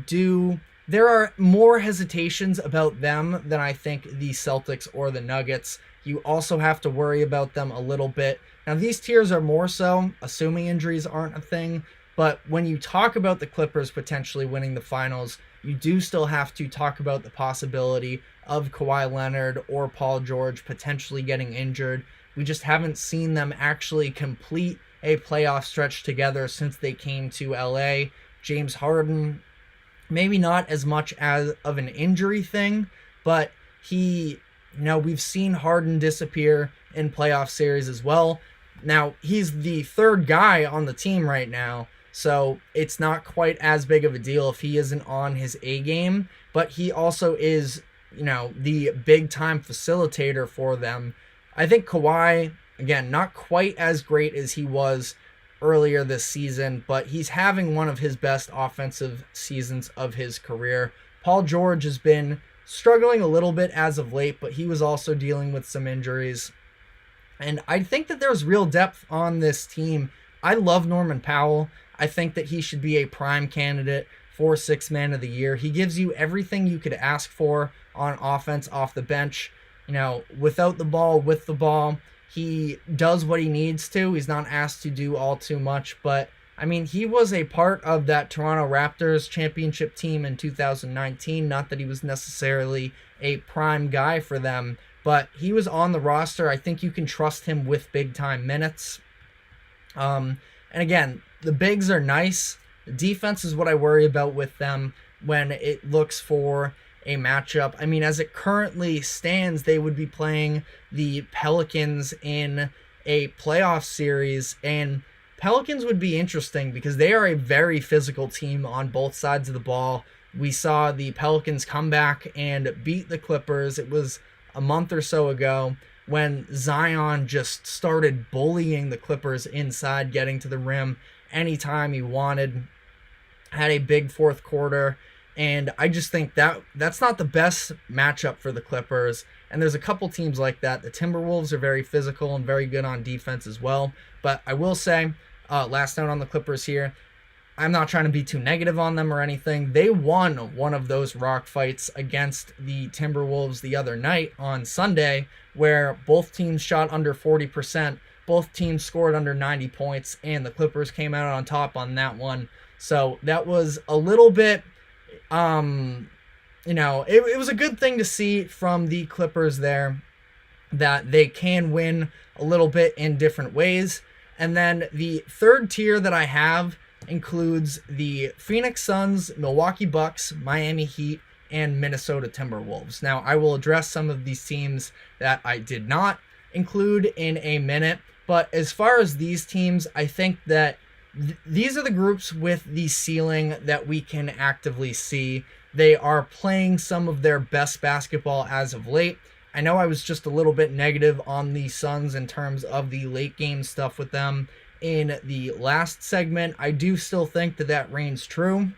there are more hesitations about them than I think the Celtics or the Nuggets. You also have to worry about them a little bit. Now, these tiers are more so, assuming injuries aren't a thing, but when you talk about the Clippers potentially winning the finals, you do still have to talk about the possibility of Kawhi Leonard or Paul George potentially getting injured. We just haven't seen them actually complete a playoff stretch together since they came to LA. James Harden, maybe not as much as of an injury thing, but we've seen Harden disappear in playoff series as well. Now, he's the third guy on the team right now, so it's not quite as big of a deal if he isn't on his A game, but he also is, the big time facilitator for them. I think Kawhi, again, not quite as great as he was earlier this season, but he's having one of his best offensive seasons of his career. Paul George has been struggling a little bit as of late, but he was also dealing with some injuries. And I think that there's real depth on this team. I love Norman Powell. I think that he should be a prime candidate for Sixth Man of the Year. He gives you everything you could ask for on offense off the bench. Without the ball, with the ball, he does what he needs to. He's not asked to do all too much, but he was a part of that Toronto Raptors championship team in 2019. Not that he was necessarily a prime guy for them, but he was on the roster. I think you can trust him with big time minutes. And again, the bigs are nice. The defense is what I worry about with them when it looks for a matchup. As it currently stands, they would be playing the Pelicans in a playoff series, and Pelicans would be interesting because they are a very physical team on both sides of the ball. We saw the Pelicans come back and beat the Clippers. It was a month or so ago when Zion just started bullying the Clippers inside, getting to the rim anytime he wanted, had a big fourth quarter. And I just think that's not the best matchup for the Clippers. And there's a couple teams like that. The Timberwolves are very physical and very good on defense as well. But I will say, last note on the Clippers here, I'm not trying to be too negative on them or anything. They won one of those rock fights against the Timberwolves the other night on Sunday, where both teams shot under 40%. Both teams scored under 90 points, and the Clippers came out on top on that one. So that was a little bit... it was a good thing to see from the Clippers there, that they can win a little bit in different ways. And then the third tier that I have includes the Phoenix Suns, Milwaukee Bucks, Miami Heat, and Minnesota Timberwolves. Now, I will address some of these teams that I did not include in a minute, but as far as these teams, I think that these are the groups with the ceiling that we can actively see. They are playing some of their best basketball as of late. I know I was just a little bit negative on the Suns in terms of the late game stuff with them in the last segment. I do still think that reigns true.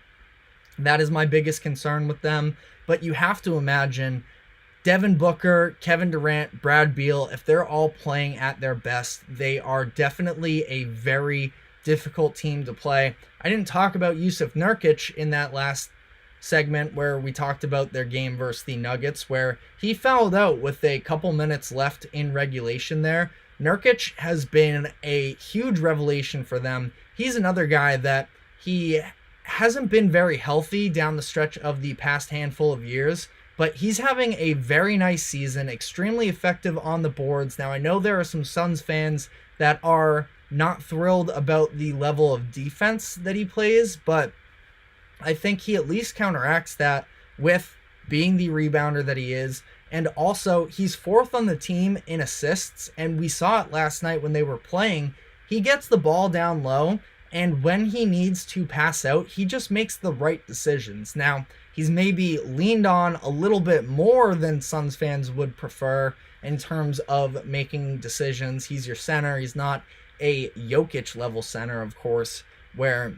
That is my biggest concern with them. But you have to imagine Devin Booker, Kevin Durant, Brad Beal, if they're all playing at their best, they are definitely a very difficult team to play. I didn't talk about Jusuf Nurkic in that last segment where we talked about their game versus the Nuggets, where he fouled out with a couple minutes left in regulation there. Nurkic has been a huge revelation for them. He's another guy that he hasn't been very healthy down the stretch of the past handful of years, but he's having a very nice season, extremely effective on the boards. Now, I know there are some Suns fans that are not thrilled about the level of defense that he plays, but I think he at least counteracts that with being the rebounder that he is. And also, he's fourth on the team in assists, and we saw it last night when they were playing. He gets the ball down low, and when he needs to pass out, he just makes the right decisions. Now, he's maybe leaned on a little bit more than Suns fans would prefer in terms of making decisions. He's your center. He's not a Jokic level center, of course, where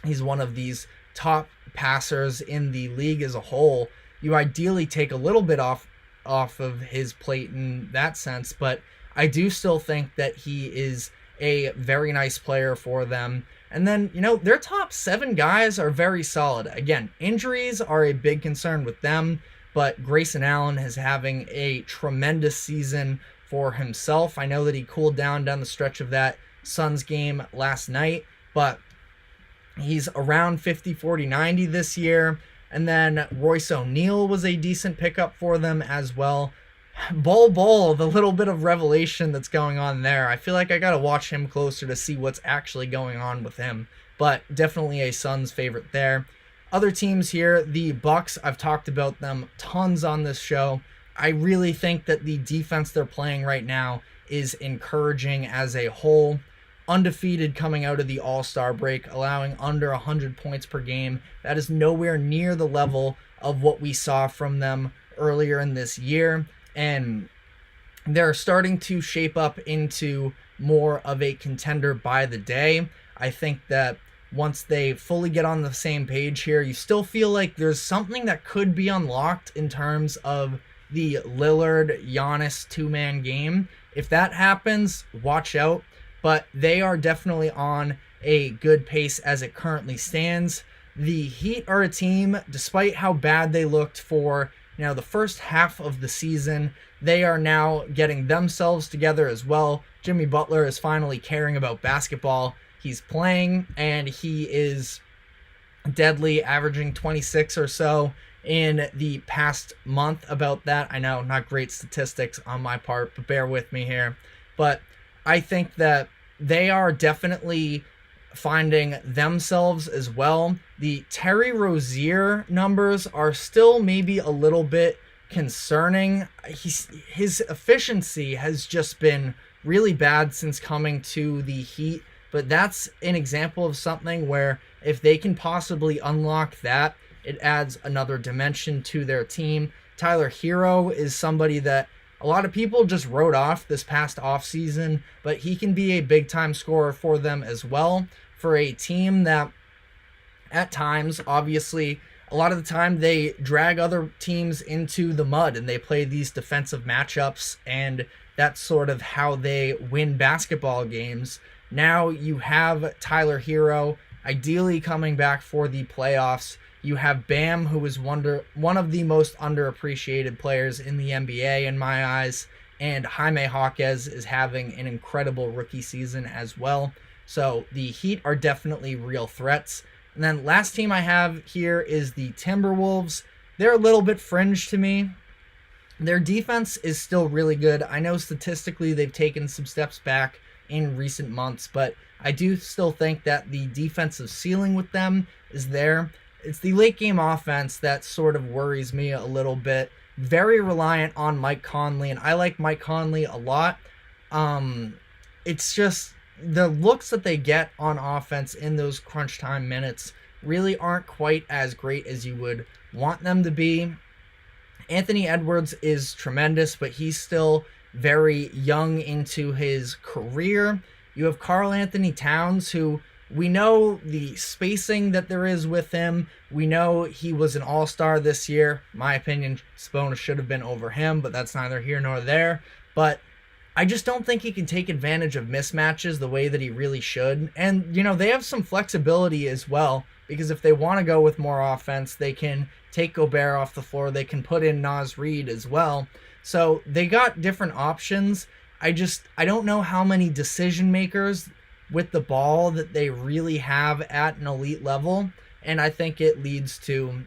he's one of these top passers in the league as a whole. You ideally take a little bit off of his plate in that sense, but I do still think that he is a very nice player for them. And then, their top 7 guys are very solid. Again, injuries are a big concern with them, but Grayson Allen is having a tremendous season for himself. I know that he cooled down the stretch of that Suns game last night, but he's around 50, 40, 90 this year. And then Royce O'Neal was a decent pickup for them as well. Bol, the little bit of revelation that's going on there. I feel like I got to watch him closer to see what's actually going on with him. But definitely a Suns favorite there. Other teams here, the Bucks, I've talked about them tons on this show. I really think that the defense they're playing right now is encouraging as a whole. Undefeated coming out of the All-Star break, allowing under 100 points per game. That is nowhere near the level of what we saw from them earlier in this year. And they're starting to shape up into more of a contender by the day. I think that once they fully get on the same page here, you still feel like there's something that could be unlocked in terms of the Lillard Giannis two-man game. If that happens, watch out. But they are definitely on a good pace as it currently stands. The Heat are a team, despite how bad they looked for the first half of the season, they are now getting themselves together as well. Jimmy Butler is finally caring about basketball. He's playing, and he is deadly, averaging 26 or so in the past month. About that, I know, not great statistics on my part, but bear with me here. But I think that they are definitely finding themselves as well. The Terry Rozier numbers are still maybe a little bit concerning. His efficiency has just been really bad since coming to the Heat but that's an example of something where if they can possibly unlock that, it adds another dimension to their team. Tyler Hero is somebody that a lot of people just wrote off this past offseason, but he can be a big-time scorer for them as well, for a team that at times, obviously, a lot of the time they drag other teams into the mud and they play these defensive matchups, and that's sort of how they win basketball games. Now you have Tyler Hero ideally coming back for the playoffs. You have Bam, who is one of the most underappreciated players in the NBA in my eyes, and Jaime Jaquez is having an incredible rookie season as well. So the Heat are definitely real threats. And then last team I have here is the Timberwolves. They're a little bit fringe to me. Their defense is still really good. I know statistically they've taken some steps back in recent months, but I do still think that the defensive ceiling with them is there. It's the late game offense that sort of worries me a little bit. Very reliant on Mike Conley, and I like Mike Conley a lot. It's just the looks that they get on offense in those crunch time minutes really aren't quite as great as you would want them to be. Anthony Edwards is tremendous, but he's still very young into his career. You have Karl Anthony Towns, who we know the spacing that there is with him. We know he was an all-star this year. In my opinion, Sabonis should have been over him, but that's neither here nor there. But I just don't think he can take advantage of mismatches the way that he really should. And, they have some flexibility as well, because if they want to go with more offense, they can take Gobert off the floor. They can put in Naz Reid as well. So they got different options. I don't know how many decision makers with the ball that they really have at an elite level. And I think it leads to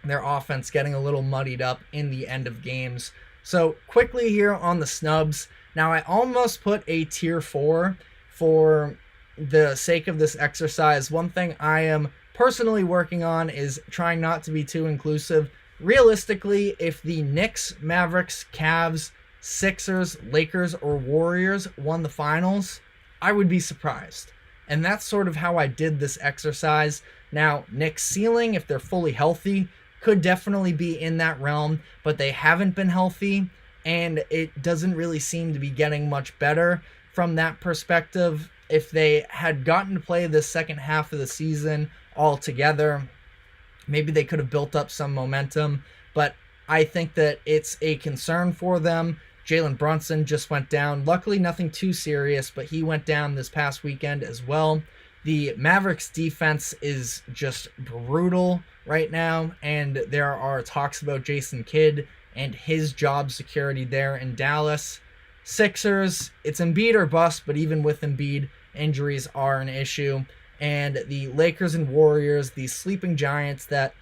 their offense getting a little muddied up in the end of games. So quickly here on the snubs. Now I almost put a tier 4 for the sake of this exercise. One thing I am personally working on is trying not to be too inclusive. Realistically, if the Knicks, Mavericks, Cavs, Sixers, Lakers, or Warriors won the finals, I would be surprised. And that's sort of how I did this exercise. Now, Knicks' ceiling, if they're fully healthy, could definitely be in that realm, but they haven't been healthy, and it doesn't really seem to be getting much better from that perspective. If they had gotten to play the second half of the season all together, maybe they could have built up some momentum, but I think that it's a concern for them. Jalen Brunson just went down. Luckily, nothing too serious, but he went down this past weekend as well. The Mavericks defense is just brutal right now, and there are talks about Jason Kidd and his job security there in Dallas. Sixers, it's Embiid or bust, but even with Embiid, injuries are an issue. And the Lakers and Warriors, these sleeping giants that,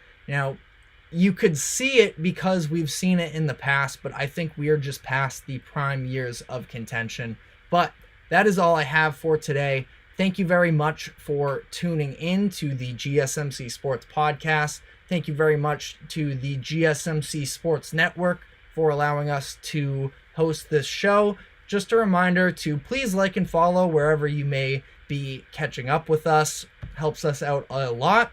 you could see it because we've seen it in the past, but I think we are just past the prime years of contention. But that is all I have for today. Thank you very much for tuning in to the GSMC Sports Podcast. Thank you very much to the GSMC Sports Network for allowing us to host this show. Just a reminder to please like and follow wherever you may be catching up with us. Helps us out a lot.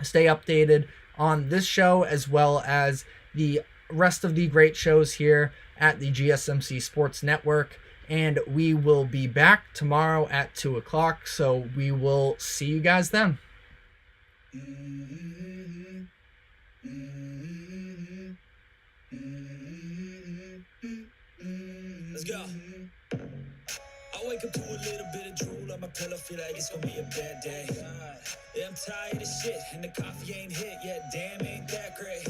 Stay updated on this show as well as the rest of the great shows here at the GSMC Sports Network. And we will be back tomorrow at 2 o'clock. So we will see you guys then. Let's go. I wake up to a little bit of drool on my pillow, feel like it's gonna be a bad day. Yeah, I'm tired of shit, and the coffee ain't hit yet. Damn, ain't that great.